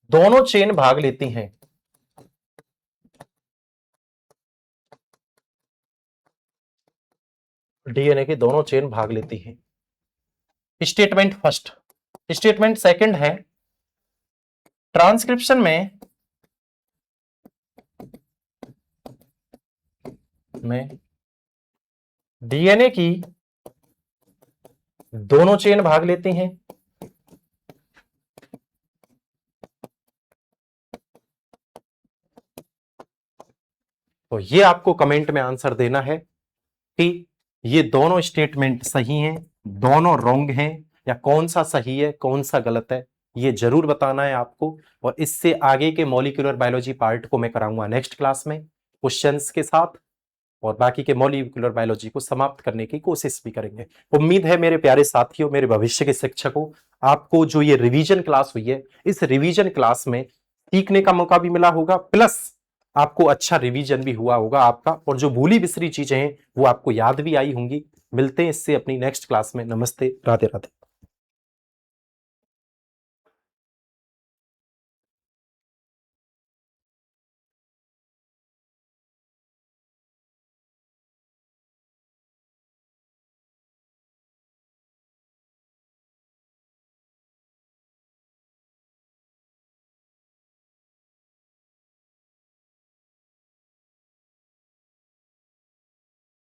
Speaker 1: दोनों चेन भाग लेती हैं। डीएनए की दोनों चेन भाग लेती हैं। Statement first. स्टेटमेंट सेकंड है ट्रांसक्रिप्शन में डीएनए की दोनों चेन भाग लेती हैं। तो ये आपको कमेंट में आंसर देना है कि ये दोनों स्टेटमेंट सही हैं, दोनों रॉन्ग हैं, या कौन सा सही है कौन सा गलत है, ये जरूर बताना है आपको। और इससे आगे के मॉलिक्यूलर बायोलॉजी पार्ट को मैं कराऊंगा नेक्स्ट क्लास में क्वेश्चंस के साथ, और बाकी के मॉलिक्यूलर बायोलॉजी को समाप्त करने की कोशिश भी करेंगे। उम्मीद है मेरे प्यारे साथियों, मेरे भविष्य के शिक्षकों, आपको जो ये रिवीजन क्लास हुई है, इस रिवीजन क्लास में सीखने का मौका भी मिला होगा, प्लस आपको अच्छा रिवीजन भी हुआ होगा आपका, और जो भूली बिसरी चीजें हैं वो आपको याद भी आई होंगी। मिलते हैं इससे अपनी नेक्स्ट क्लास में। नमस्ते, राधे राधे।